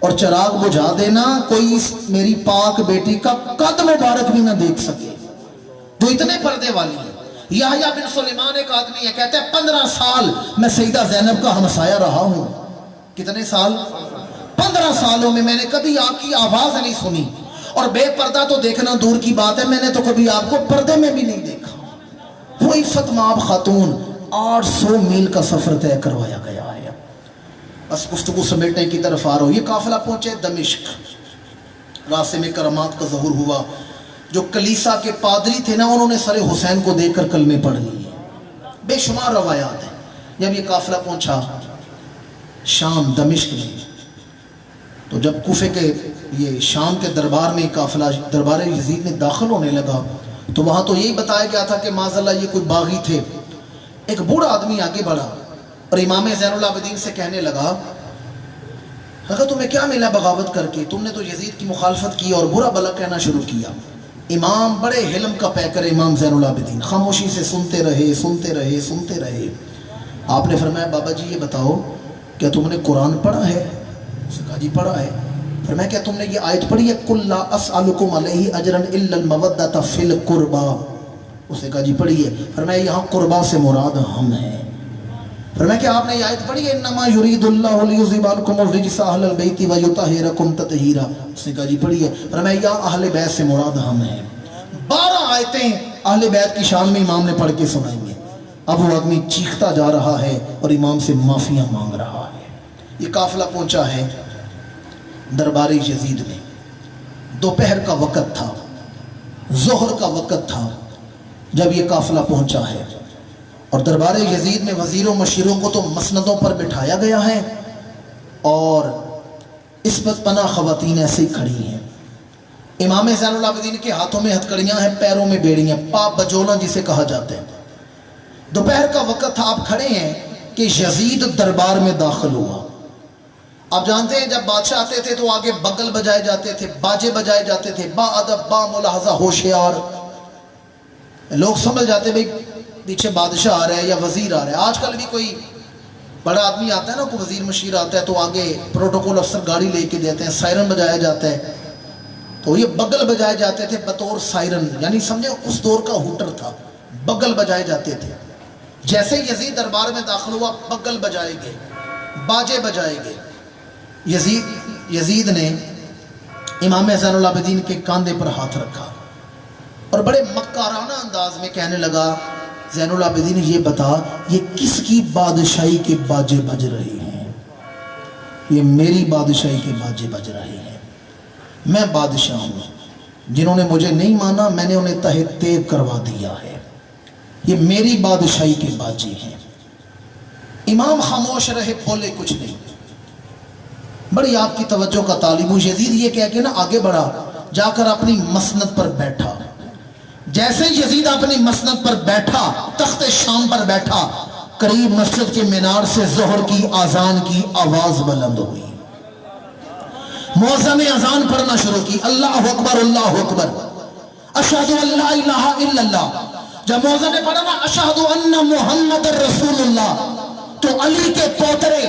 اور چراغ بجھا دینا، کوئی اس میری پاک بیٹی کا قد مبارک بھی نہ دیکھ سکے، جو اتنے پردے والی ہے۔ یحییٰ بن سلیمان ایک آدمی ہے، کہتے ہیں 15 سال میں سیدہ زینب کا ہمسایہ رہا ہوں۔ کتنے سال؟ 15 سالوں میں نے کبھی آپ کی آواز نہیں سنی، اور بے پردہ تو دیکھنا دور کی بات ہے، میں نے تو کبھی آپ کو پردے میں بھی نہیں دیکھا۔ وہ عفت مآب خاتون، 800 میل کا سفر طے کروایا گیا ہے۔ بس گفتگو سمیٹنے کی طرف آ رہا ہوں۔ یہ قافلہ پہنچے دمشق، راستے میں کرامات کا ظہور ہوا۔ جو کلیسا کے پادری تھے نا، انہوں نے سر حسین کو دیکھ کر کلمے پڑھ لیے۔ بے شمار روایات ہیں۔ جب یہ قافلہ پہنچا شام دمشق میں، تو جب کوفے کے یہ شام کے دربار میں قافلہ دربار یزید میں داخل ہونے لگا تو وہاں تو یہی بتایا گیا تھا کہ معاذ اللہ یہ کوئی باغی تھے۔ ایک بوڑھا آدمی آگے بڑھا اور امام زین العابدین سے کہنے لگا تمہیں کیا ملا بغاوت کر کے؟ تم نے تو یزید کی مخالفت کی اور برا بلا کہنا شروع کیا۔ امام بڑے حلم کا پیکر امام زین العابدین خاموشی سے سنتے رہے سنتے رہے سنتے رہے۔ آپ نے فرمایا بابا جی یہ بتاؤ کیا تم نے قرآن پڑھا ہے؟ اس نے کہا جی پڑھا ہے۔ فرمایا کیا تم نے یہ آیت پڑھی ہے قُلْ لَا أَسْأَلُكُمْ عَلَيْهِ أَجْرًا إِلَّا الْمَوَدَّةَ فِي الْقُرْبَى۔ اس نے کہا جی پڑھی ہے۔ فرمایا یہاں قربا سے مراد ہم ہیں۔ فرمایا کہ آپ نے یہ آیت پڑھی ہے اِنَّمَا يُرِيدُ اللَّهُ لِيُذْهِبَ عَنْكُمُ الرِّجْسَ أَهْلَ الْبَيْتِ وَيُطَهِّرَكُمْ تَطْهِيرًا۔ اس نے کہا جی پڑھی ہے۔ فرمایا یا اہل بیت سے مراد ہم ہیں۔ 12 آیتیں اہل بیت کی شان میں امام نے پڑھ کے سنائیں گے۔ اب وہ آدمی چیختا جا رہا ہے اور امام سے معافیاں مانگ رہا ہے۔ یہ قافلہ پہنچا ہے دربار یزید میں۔ دوپہر کا وقت تھا، ظہر کا وقت تھا، جب یہ قافلہ پہنچا ہے اور دربار یزید میں وزیروں مشیروں کو تو مسندوں پر بٹھایا گیا ہے اور عصمت پناہ خواتین ایسے ہی کھڑی ہیں. امام زین العابدین کے ہاتھوں میں ہتھکڑیاں ہیں، پیروں میں بیڑیاں، پا بجولا جسے کہا جاتا ہے. دوپہر کا وقت تھا، آپ کھڑے ہیں کہ یزید دربار میں داخل ہوا. آپ جانتے ہیں جب بادشاہ آتے تھے تو آگے بغل بجائے جاتے تھے، باجے بجائے جاتے تھے، با ادب با ملاحظہ ہوشیار. لوگ سمجھ جاتے بھئی پیچھے بادشاہ آ رہا ہے یا وزیر آ رہا ہے. آج کل بھی کوئی بڑا آدمی آتا ہے نا، کوئی وزیر مشیر آتا ہے تو آگے پروٹوکول افسر گاڑی لے کے دیتے ہیں، سائرن بجایا جاتا ہے. تو یہ بغل بجائے جاتے تھے بطور سائرن، یعنی سمجھے اس دور کا ہوٹر تھا، بغل بجائے جاتے تھے. جیسے یزید دربار میں داخل ہوا بغل بجائے گئے، باجے بجائے گئے. یزید نے امام زین العابدین کے کاندھے پر ہاتھ رکھا اور بڑے مکارانہ انداز میں کہنے لگا، زین العابدین یہ بتا یہ کس کی بادشاہی کے باجے بج رہے ہیں؟ یہ میری بادشاہی کے باجے بج رہے ہیں. میں بادشاہ ہوں، جنہوں نے مجھے نہیں مانا میں نے انہیں تہہ تیب کروا دیا ہے. یہ میری بادشاہی کے باجے ہیں. امام خاموش رہے، بولے کچھ نہیں. بڑی آپ کی توجہ کا طالب ہوں. یزید یہ کہہ کے نا آگے بڑھا، جا کر اپنی مسند پر بیٹھا. جیسے یزید اپنی مسند پر بیٹھا، تخت شام پر بیٹھا، قریب مسجد کے مینار سے ظہر کی اذان کی آواز بلند ہوئی. مؤذن نے اذان پڑھنا شروع کی، اللہ اکبر اللہ اکبر، اشہد ان لا الہ الا اللہ. جب مؤذن نے پڑھا نا اشہد ان محمد رسول اللہ، تو علی کے پوترے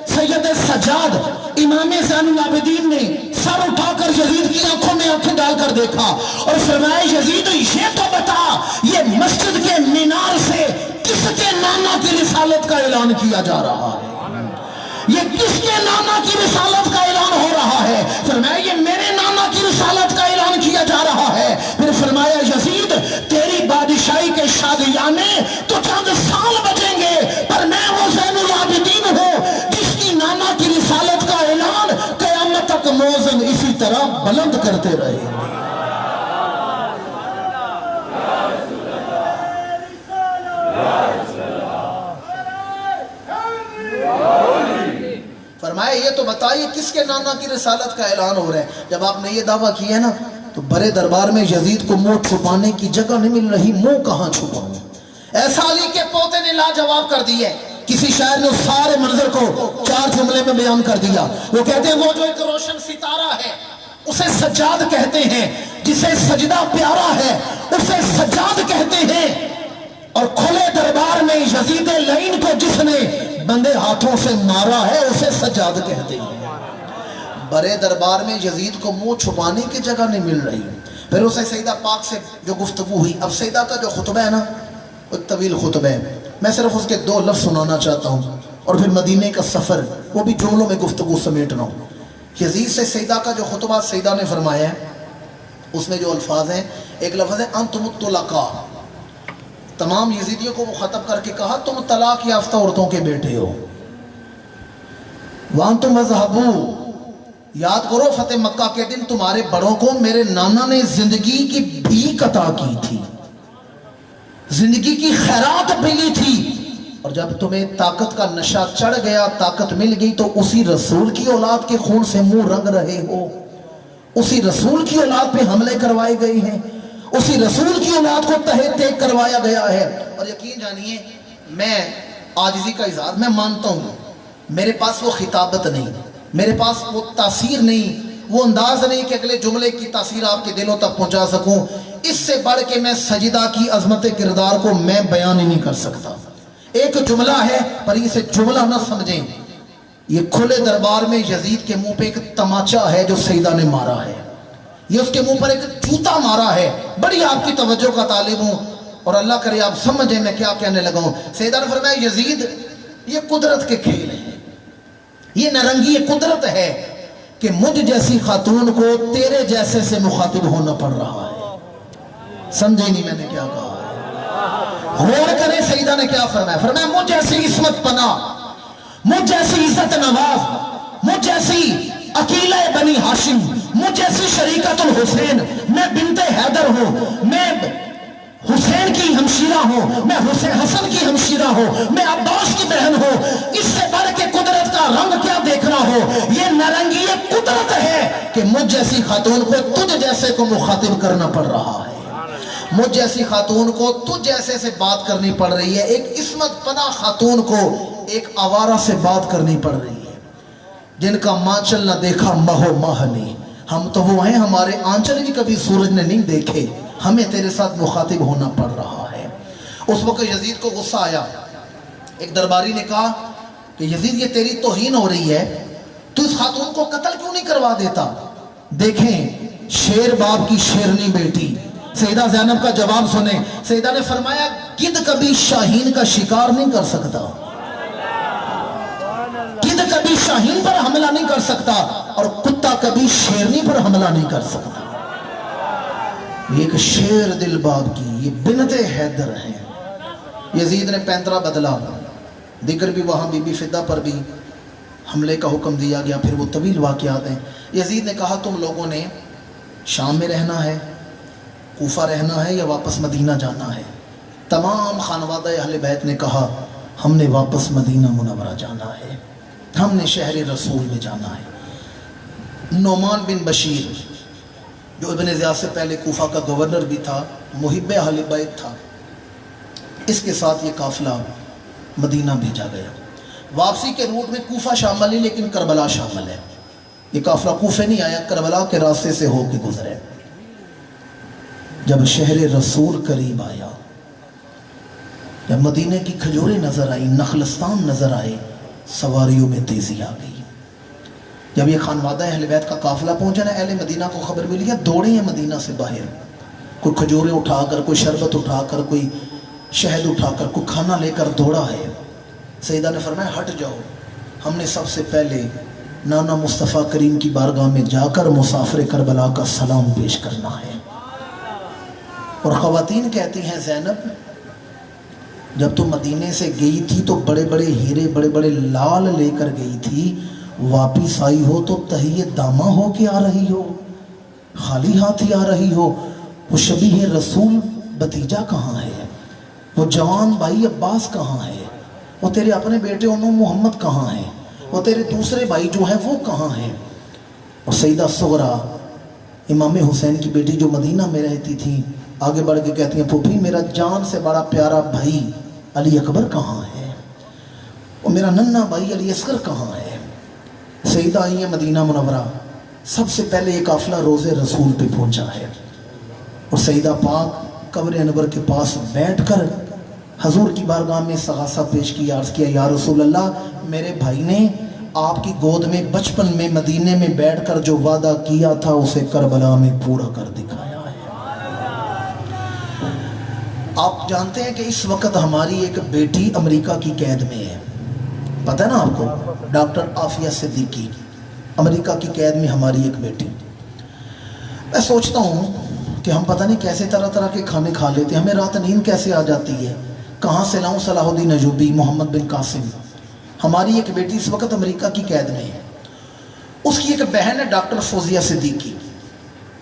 سید سجاد امام زین العابدین نے سر اٹھا کر یزید کی آنکھوں میں آنکھیں ڈال کر دیکھا اور فرمایا یزید یہ تو بتا یہ مسجد کے مینار سے کس کے نانا کی رسالت کا اعلان کیا جا رہا ہے؟ یہ کس کے نانا کی رسالت کا اعلان ہو رہا ہے؟ فرمایا یہ میرے نانا کی رسالت کا اعلان کیا جا رہا ہے. پھر فرمایا یزید تیری بادشاہی کے شادیانے تو چند سال بچیں گے، پر میں وہ زین العابدین ہوں جس کی نانا کی رسالت کا اعلان قیامت تک موزن اسی طرح بلند کرتے رہے. فرمایا یہ تو بتائیے کس کے نانا کی رسالت کا اعلان ہو رہا ہے؟ جب آپ نے یہ دعویٰ کیا ہے نا تو بڑے دربار میں یزید کو منہ چھپانے کی جگہ نہیں مل رہی. منہ کہاں چھپاؤں؟ ایسا علی کے پوتے نے لاجواب کر دی ہے. کسی شاعر نے اس سارے منظر کو 4 جملے میں بیان کر دیا. وہ کہتے ہیں وہ جو ایک روشن ستارہ ہے اسے سجاد کہتے ہیں، جسے سجدہ پیارا ہے اسے سجاد کہتے ہیں، اور کھلے دربار میں یزید لعین کو جس نے بندے ہاتھوں سے مارا ہے اسے سجاد کہتے ہیں. بڑے دربار میں یزید کو منہ چھپانے کی جگہ نہیں مل رہی. پھر اسے سیدہ پاک سے جو گفتگو ہوئی. اب سیدہ کا جو خطبہ ہے نا ایک طویل خطبہ ہے، میں صرف اس کے 2 لفظ سنانا چاہتا ہوں اور پھر مدینے کا سفر وہ بھی جملوں میں گفتگو سمیٹ رہا ہوں. یزید سے سیدہ کا جو خطبہ سیدہ نے فرمایا ہے اس میں جو الفاظ ہیں، ایک لفظ ہے انتم الطلقاء. تمام یزیدیوں کو وہ خطب کر کے کہا تم طلاق یافتہ عورتوں کے بیٹے ہو. وانتم مذہبو، یاد کرو فتح مکہ کے دن تمہارے بڑوں کو میرے نانا نے زندگی کی بھیک عطا کی تھی، زندگی کی خیرات ملی تھی، اور جب تمہیں طاقت کا نشہ چڑھ گیا، طاقت مل گئی، تو اسی رسول کی اولاد کے خون سے منہ رنگ رہے ہو. اسی رسول کی اولاد پہ حملے کروائے گئے ہیں، اسی رسول کی اولاد کو تہہ تیگ کروایا گیا ہے. اور یقین جانیے میں عاجزی کا اظہار میں مانتا ہوں، میرے پاس وہ خطابت نہیں، میرے پاس وہ تاثیر نہیں، وہ انداز نہیں کہ اگلے جملے کی تاثیر آپ کے دلوں تک پہنچا سکوں. اس سے بڑھ کے میں سجدہ کی عظمت کردار کو میں بیان ہی نہیں کر سکتا. ایک جملہ ہے پر اسے جملہ نہ سمجھیں، یہ کھلے دربار میں یزید کے منہ پہ ایک تماچا ہے جو سیدہ نے مارا ہے، یہ اس کے منہ پر ایک جوتا مارا ہے. بڑی آپ کی توجہ کا طالب ہوں اور اللہ کرے آپ سمجھیں میں کیا کہنے لگا ہوں. سیدہ نے فرمایا یزید یہ قدرت کے کھیل ہیں، یہ نرنگی قدرت ہے کہ مجھ جیسی خاتون کو تیرے جیسے سے مخاطب ہونا پڑ رہا ہے. سمجھے نہیں میں نے کیا کہا ہے؟ غور کریں سیدہ نے کیا فرمایا. فرمایا مجھ جیسی عصمت پناہ، مجھ جیسی عزت نواز، مجھ جیسی عقیلہ بنی ہاشم، مجھ جیسی شریکت الحسین، میں بنت حیدر ہوں، میں حسین کی ہمشیرہ ہوں، میں حسن کی ہمشیرہ ہوں، میں عباس کی بہن ہوں، اس سے بڑھ کے قدرت کا رنگ کیا دیکھنا ہو؟ یہ نارنگی قدرت ہے کہ مجھ جیسی خاتون کو تجھ جیسے کو مخاطب کرنا پڑ رہا ہے، مجھ جیسی خاتون کو تجھ جیسے سے بات کرنی پڑ رہی ہے، ایک عصمت پناہ خاتون کو ایک آوارہ سے بات کرنی پڑ رہی ہے، جن کا مانچل نہ دیکھا ماہ ماہ نے، ہم تو وہ ہیں ہمارے آنچل بھی کبھی سورج نے نہیں دیکھے، ہمیں تیرے ساتھ مخاطب ہونا پڑ رہا ہے۔ اس وقت یزید کو غصہ آیا، ایک درباری نے کہا کہ یزید یہ تیری توہین ہو رہی ہے، تو اس خاتون کو قتل کیوں نہیں کروا دیتا؟ دیکھیں شیر باپ کی شیرنی بیٹی سیدہ زینب کا جواب سنیں، سیدہ نے فرمایا گدھ کبھی شاہین کا شکار نہیں کر سکتا، گدھ کبھی شاہین پر حملہ نہیں کر سکتا، اور کتا کبھی شیرنی پر حملہ نہیں کر سکتا۔ یہ ایک شیر دل باب کی، یہ بنت حیدر ہیں۔ یزید نے پینترا بدلا، دیگر بھی وہاں بی بی فدہ پر بھی حملے کا حکم دیا گیا، پھر وہ طویل واقعات ہیں۔ یزید نے کہا تم لوگوں نے شام میں رہنا ہے، کوفہ رہنا ہے یا واپس مدینہ جانا ہے؟ تمام خانوادہ اہل بیت نے کہا ہم نے واپس مدینہ منورہ جانا ہے، ہم نے شہر رسول میں جانا ہے۔ نعمان بن بشیر جو ابن زیاد سے پہلے کوفہ کا گورنر بھی تھا، محب اہل بیت تھا، اس کے ساتھ یہ قافلہ مدینہ بھیجا گیا۔ واپسی کے روٹ میں کوفہ شامل نہیں لیکن کربلا شامل ہے، یہ قافلہ کوفے نہیں آیا، کربلا کے راستے سے ہو کے گزرے۔ جب شہر رسول قریب آیا، جب مدینہ کی کھجوریں نظر آئی، نخلستان نظر آئے، سواریوں میں تیزی آ گئی۔ جب یہ خانوادہ اہل بیت کا قافلہ پہنچا نا، اہل مدینہ کو خبر ملی ہے، دوڑے ہیں مدینہ سے باہر، کوئی کھجوریں اٹھا کر، کوئی شربت اٹھا کر، کوئی شہد اٹھا کر، کوئی کھانا لے کر دوڑا ہے۔ سیدہ نے فرمایا ہٹ جاؤ، ہم نے سب سے پہلے نانا مصطفیٰ کریم کی بارگاہ میں جا کر مسافر کربلا کا سلام پیش کرنا ہے۔ اور خواتین کہتی ہیں زینب جب تم مدینے سے گئی تھی تو بڑے بڑے ہیرے، بڑے بڑے لال لے کر گئی تھی، واپس آئی ہو تو تہیہ دامہ ہو کے آ رہی ہو، خالی ہاتھ ہی آ رہی ہو۔ وہ شبیہ رسول بتیجا کہاں ہے؟ وہ جوان بھائی عباس کہاں ہے؟ وہ تیرے اپنے بیٹے انو محمد کہاں ہیں؟ وہ تیرے دوسرے بھائی جو ہیں وہ کہاں ہیں؟ اور سیدہ صغرا امام حسین کی بیٹی جو مدینہ میں رہتی تھی آگے بڑھ کے کہتی ہیں پھوپھی میرا جان سے بڑا پیارا بھائی علی اکبر کہاں ہے؟ اور میرا ننھا بھائی علی اصغر کہاں ہے؟ سیدہ آئی ہیں مدینہ منورہ، سب سے پہلے یہ قافلہ روض رسول پہ پہنچا ہے، اور سیدہ پاک قبر انور کے پاس بیٹھ کر حضور کی بارگاہ میں استغاثہ پیش کی، عرض کیا یا رسول اللہ میرے بھائی نے آپ کی گود میں بچپن میں مدینے میں بیٹھ کر جو وعدہ کیا تھا اسے کربلا میں پورا کر دکھایا ہے۔ آپ جانتے ہیں کہ اس وقت ہماری ایک بیٹی امریکہ کی قید میں ہے، پتہ ہے نا آپ کو، ڈاکٹر عافیہ صدیقی، امریکہ کی قید میں ہماری ایک بیٹی۔ میں سوچتا ہوں کہ ہم پتہ نہیں کیسے طرح طرح کے کھانے کھا لیتے ہیں، ہمیں رات نیند کیسے آ جاتی ہے، کہاں سے لاؤں صلاح الدین ایوبی، محمد بن قاسم۔ ہماری ایک بیٹی اس وقت امریکہ کی قید میں ہے، اس کی ایک بہن ہے ڈاکٹر فوزیہ صدیقی،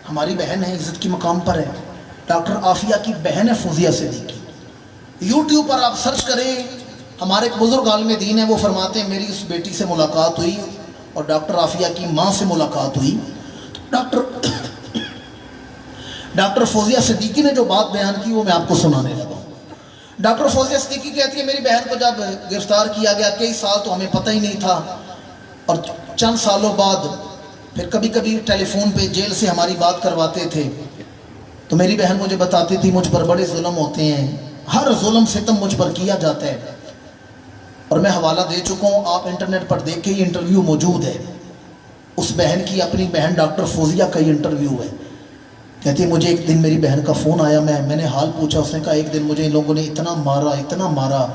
ہماری بہن ہے، عزت کی مقام پر ہے، ڈاکٹر عافیہ کی بہن ہے فوزیہ صدیقی۔ یوٹیوب پر آپ سرچ کریں، ہمارے ایک بزرگ عالم دین ہیں، وہ فرماتے ہیں میری اس بیٹی سے ملاقات ہوئی اور ڈاکٹر عافیہ کی ماں سے ملاقات ہوئی، ڈاکٹر فوزیہ صدیقی نے جو بات بیان کی وہ میں آپ کو سنانے لگا ہوں۔ ڈاکٹر فوزیہ صدیقی کہتی ہے میری بہن کو جب گرفتار کیا گیا کئی سال تو ہمیں پتہ ہی نہیں تھا، اور چند سالوں بعد پھر کبھی کبھی ٹیلی فون پہ جیل سے ہماری بات کرواتے تھے، تو میری بہن مجھے بتاتی تھی مجھ پر بڑے ظلم ہوتے ہیں، ہر ظلم ستم مجھ پر کیا جاتا ہے، اور میں حوالہ دے چکا ہوں، آپ انٹرنیٹ پر دیکھیں یہ انٹرویو موجود ہے، اس بہن کی، اپنی بہن ڈاکٹر فوزیہ کا یہ انٹرویو ہے۔ کہتی ہے مجھے ایک دن میری بہن کا فون آیا، میں نے حال پوچھا، اس نے کہا ایک دن مجھے ان لوگوں نے اتنا مارا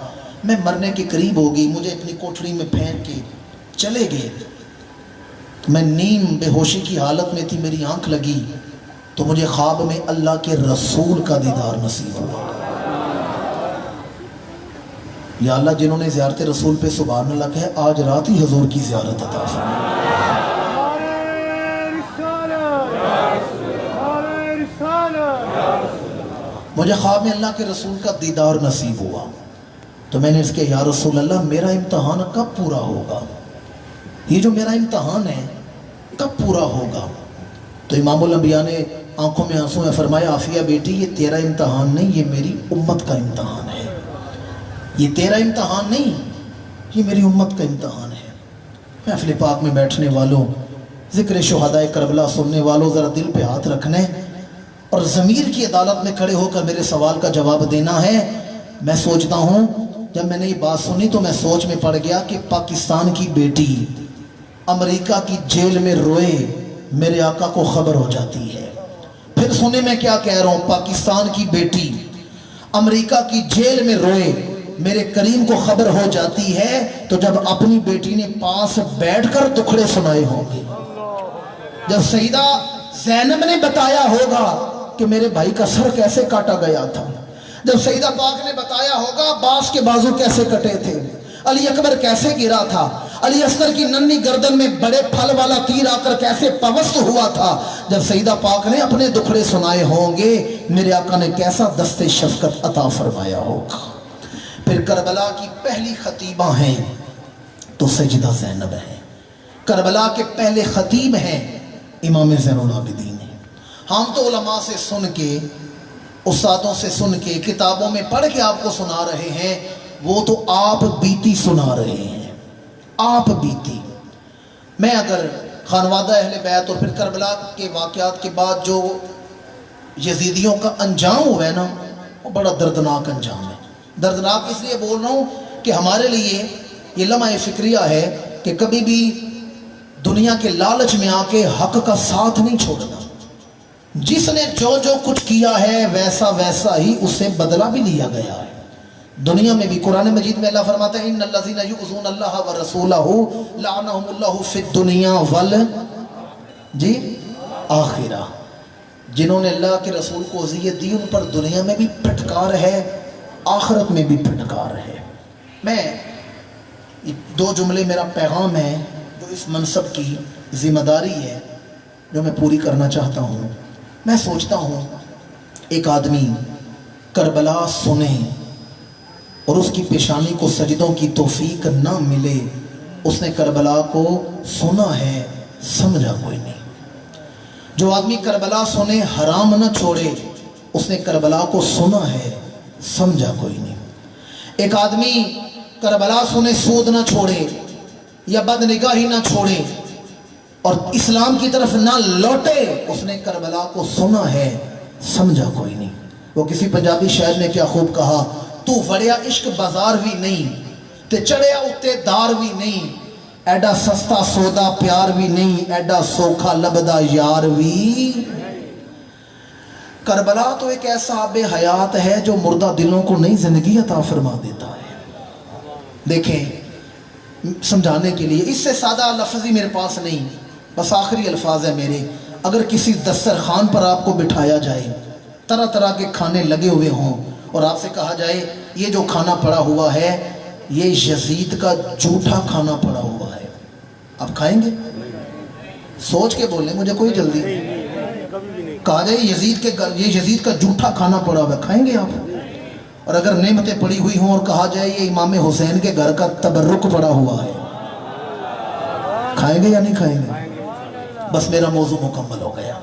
میں مرنے کے قریب ہو گئی، مجھے اپنی کوٹھڑی میں پھینک کے چلے گئے، تو میں نیم بے ہوشی کی حالت میں تھی، میری آنکھ لگی تو مجھے خواب میں اللہ کے رسول کا دیدار نصیب ہوا۔ یا اللہ جنہوں نے زیارت رسول پہ سبحان اللہ کہے آج رات ہی حضور کی زیارت عطا فرمائے۔ مجھے خواب میں اللہ کے رسول کا دیدار نصیب ہوا تو میں نے اس کے یا رسول اللہ میرا امتحان کب پورا ہوگا؟ یہ جو میرا امتحان ہے کب پورا ہوگا؟ تو امام الانبیاء نے آنکھوں میں آنسو میں فرمایا عافیہ بیٹی یہ تیرا امتحان نہیں، یہ میری امت کا امتحان ہے. یہ تیرا امتحان نہیں، یہ میری امت کا امتحان ہے. محفل پاک میں بیٹھنے والوں، ذکر شہدائے کربلا سننے والوں، ذرا دل پہ ہاتھ رکھنے اور ضمیر کی عدالت میں کھڑے ہو کر میرے سوال کا جواب دینا ہے. میں سوچتا ہوں جب میں نے یہ بات سنی تو میں سوچ میں پڑ گیا کہ پاکستان کی بیٹی امریکہ کی جیل میں روئے میرے آقا کو خبر ہو جاتی ہے. پھر سنے میں کیا کہہ رہا ہوں، پاکستان کی بیٹی امریکہ کی جیل میں روئے میرے کریم کو خبر ہو جاتی ہے تو جب اپنی بیٹی نے پاس بیٹھ کر دکھڑے سنائے ہوں گے، جب سیدہ زینب نے بتایا ہوگا کہ میرے بھائی کا سر کیسے کاٹا گیا تھا، جب سیدہ پاک نے بتایا ہوگا عباس کے بازو کیسے کٹے تھے، علی اکبر کیسے گرا تھا، علی اصغر کی ننھی گردن میں بڑے پھل والا تیر آ کر کیسے پوست ہوا تھا، جب سیدہ پاک نے اپنے دکھڑے سنائے ہوں گے میرے آقا نے کیسا دست شفقت عطا فرمایا ہوگا. پھر کربلا کی پہلی خطیبہ ہیں تو سیدہ زینب ہیں. کربلا کے پہلے خطیب ہیں امام زین العابدین ہیں. ہم تو علماء سے سن کے، استادوں سے سن کے، کتابوں میں پڑھ کے آپ کو سنا رہے ہیں، وہ تو آپ بیتی سنا رہے ہیں. آپ بیتی. میں اگر خانوادہ اہل بیت اور پھر کربلا کے واقعات کے بعد جو یزیدیوں کا انجام ہوا ہے نا، وہ بڑا دردناک انجام ہے. دردناک اس لیے بول رہا ہوں کہ ہمارے لیے یہ لمحہ فکریہ ہے کہ کبھی بھی دنیا کے لالچ میں آ کے حق کا ساتھ نہیں چھوڑنا. جس نے جو جو کچھ کیا ہے ویسا ویسا ہی اس سے بدلہ بھی لیا گیا ہے. دنیا میں بھی قرآن مجید میں اللہ فرماتا ہے ان الذین یؤذون اللہ ورسولہ لعنہم اللہ فی الدنیا جی آخرہ. جنہوں نے اللہ کے رسول کو اذیت دی ان پر دنیا میں بھی پھٹکار ہے، آخرت میں بھی پھٹکار ہے. میں دو جملے میرا پیغام ہے جو اس منصب کی ذمہ داری ہے جو میں پوری کرنا چاہتا ہوں. میں سوچتا ہوں ایک آدمی کربلا سنے اور اس کی پیشانی کو سجدوں کی توفیق نہ ملے. اس نے کربلا کو سنا ہے سمجھا کوئی نہیں. جو آدمی کربلا سنے حرام نہ چھوڑے اس نے کربلا کو سنا ہے سمجھا کوئی نہیں. ایک آدمی کربلا سنے سود نہ چھوڑے یا بد نگاہی نہ چھوڑے اور اسلام کی طرف نہ لوٹے اس نے کربلا کو سنا ہے سمجھا کوئی نہیں. وہ کسی پنجابی شاعر نے کیا خوب کہا، تو وڑیا عشق بازار بھی نہیں تے چڑھیا اتے دار بھی نہیں، ایڈا سستا سودا پیار بھی نہیں، ایڈا سوکھا لبدا یار بھی. کربلا تو ایک ایسا آب حیات ہے جو مردہ دلوں کو نئی زندگی عطا فرما دیتا ہے. دیکھیں سمجھانے کے لیے اس سے سادہ لفظ ہی میرے پاس نہیں، بس آخری الفاظ ہے میرے. اگر کسی دسترخوان پر آپ کو بٹھایا جائے، طرح طرح کے کھانے لگے ہوئے ہوں اور آپ سے کہا جائے یہ جو کھانا پڑا ہوا ہے یہ یزید کا جھوٹا کھانا پڑا ہوا ہے، آپ کھائیں گے؟ سوچ کے بولیں، مجھے کوئی جلدی نہیں. کہا جائے یہ یزید کا جھوٹا کھانا پڑا ہوا ہے، کھائیں گے آپ؟ اور اگر نعمتیں پڑی ہوئی ہوں اور کہا جائے یہ امام حسین کے گھر کا تبرک پڑا ہوا ہے، کھائیں گے یا نہیں کھائیں گے؟ بس میرا موضوع مکمل ہو گیا.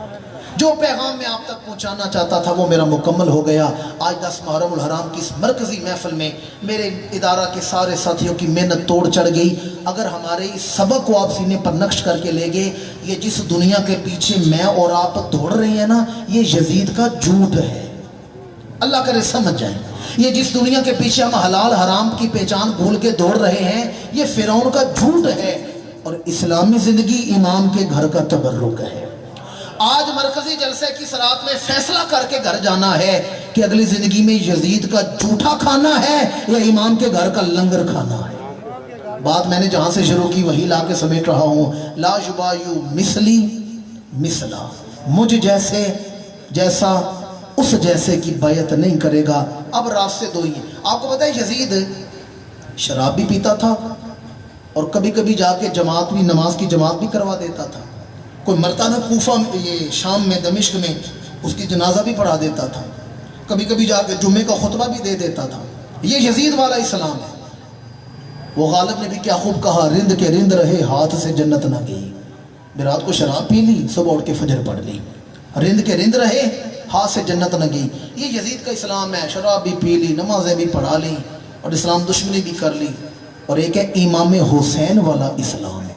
جو پیغام میں آپ تک پہنچانا چاہتا تھا وہ میرا مکمل ہو گیا. آج 10 محرم الحرام کی اس مرکزی محفل میں میرے ادارہ کے سارے ساتھیوں کی محنت توڑ چڑھ گئی. اگر ہمارے اس سبق کو آپ سینے پر نقش کر کے لے گئے، یہ جس دنیا کے پیچھے میں اور آپ دوڑ رہے ہیں نا یہ یزید کا جھوٹ ہے. اللہ کرے سمجھ جائیں. یہ جس دنیا کے پیچھے ہم حلال حرام کی پہچان بھول کے دوڑ رہے ہیں یہ فرعون کا جھوٹ ہے اور اسلامی زندگی امام کے گھر کا تبرک ہے. آج مرکزی جلسے کی صلات میں فیصلہ کر کے گھر جانا ہے کہ اگلی زندگی میں یزید کا جھوٹا کھانا ہے یا امام کے گھر کا لنگر کھانا ہے. بات میں نے جہاں سے شروع کی وہی لا کے سمیٹ رہا ہوں. لا یبایو مثلی مثلا، مجھ جیسے جیسا اس جیسے کی بیعت نہیں کرے گا. اب راستے دو ہی ہیں. آپ کو پتہ ہے یزید شراب بھی پیتا تھا اور کبھی کبھی جا کے جماعت بھی، نماز کی جماعت بھی کروا دیتا تھا. کوئی مرتا نہ کوفہ میں، یہ شام میں، دمشق میں اس کی جنازہ بھی پڑھا دیتا تھا. کبھی کبھی جا کے جمعے کا خطبہ بھی دے دیتا تھا. یہ یزید والا اسلام ہے. وہ غالب نے بھی کیا خوب کہا, رند کے رند رہے ہاتھ سے جنت نہ گئی. رات کو شراب پی لی, صبح اٹھ کے فجر پڑھ لی. رند کے رند رہے ہاتھ سے جنت نہ گئی. یہ یزید کا اسلام ہے. شراب بھی پی لی, نمازیں بھی پڑھا لی, اور اسلام دشمنی بھی کر لی. اور ایک ہے امام حسین والا اسلام,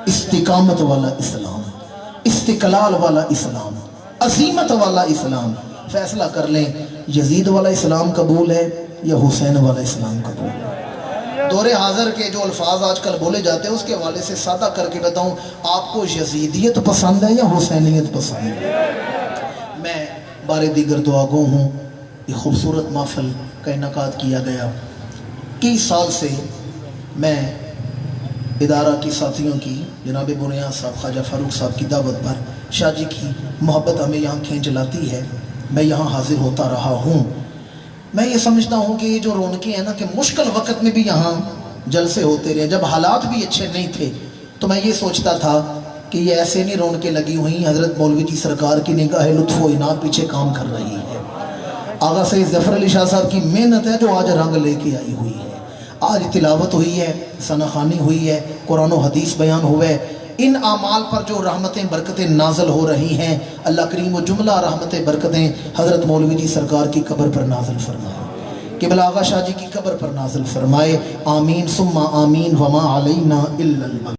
استقامت والا اسلام, استقلال والا اسلام, عظیمت والا اسلام. فیصلہ کر لیں یزید والا اسلام قبول ہے یا حسین والا اسلام قبول ہے. دور حاضر کے جو الفاظ آج کل بولے جاتے ہیں اس کے حوالے سے سادہ کر کے بتاؤں, آپ کو یزیدیت پسند ہے یا حسینیت پسند ہے؟ میں بارے دیگر دعا گو ہوں. یہ خوبصورت محفل کا انعقاد کیا گیا. کئی سال سے میں ادارہ کی ساتھیوں کی, جناب بنیاد صاحب, خواجہ فاروق صاحب کی دعوت پر, شاہ جی کی محبت ہمیں یہاں کھینچ لاتی ہے. میں یہاں حاضر ہوتا رہا ہوں. میں یہ سمجھتا ہوں کہ یہ جو رونقیں ہیں نا, کہ مشکل وقت میں بھی یہاں جلسے ہوتے رہے. جب حالات بھی اچھے نہیں تھے تو میں یہ سوچتا تھا کہ یہ ایسے نہیں رونقیں لگی ہوئی, حضرت مولوی جی سرکار کی نگاہ لطف و عنایت پیچھے کام کر رہی ہے. آغا سید ظفر علی شاہ صاحب کی محنت ہے جو آج رنگ لے کے آئی ہوئی ہے. آج تلاوت ہوئی ہے, ثنا خوانی ہوئی ہے, قرآن و حدیث بیان ہوئے. ان اعمال پر جو رحمتیں برکتیں نازل ہو رہی ہیں, اللہ کریم و جملہ رحمتیں برکتیں حضرت مولوی جی سرکار کی قبر پر نازل فرمائے, قبلہ آغا شاہ جی کی قبر پر نازل فرمائے. آمین ثم آمین. وما علینا الا البلاغ.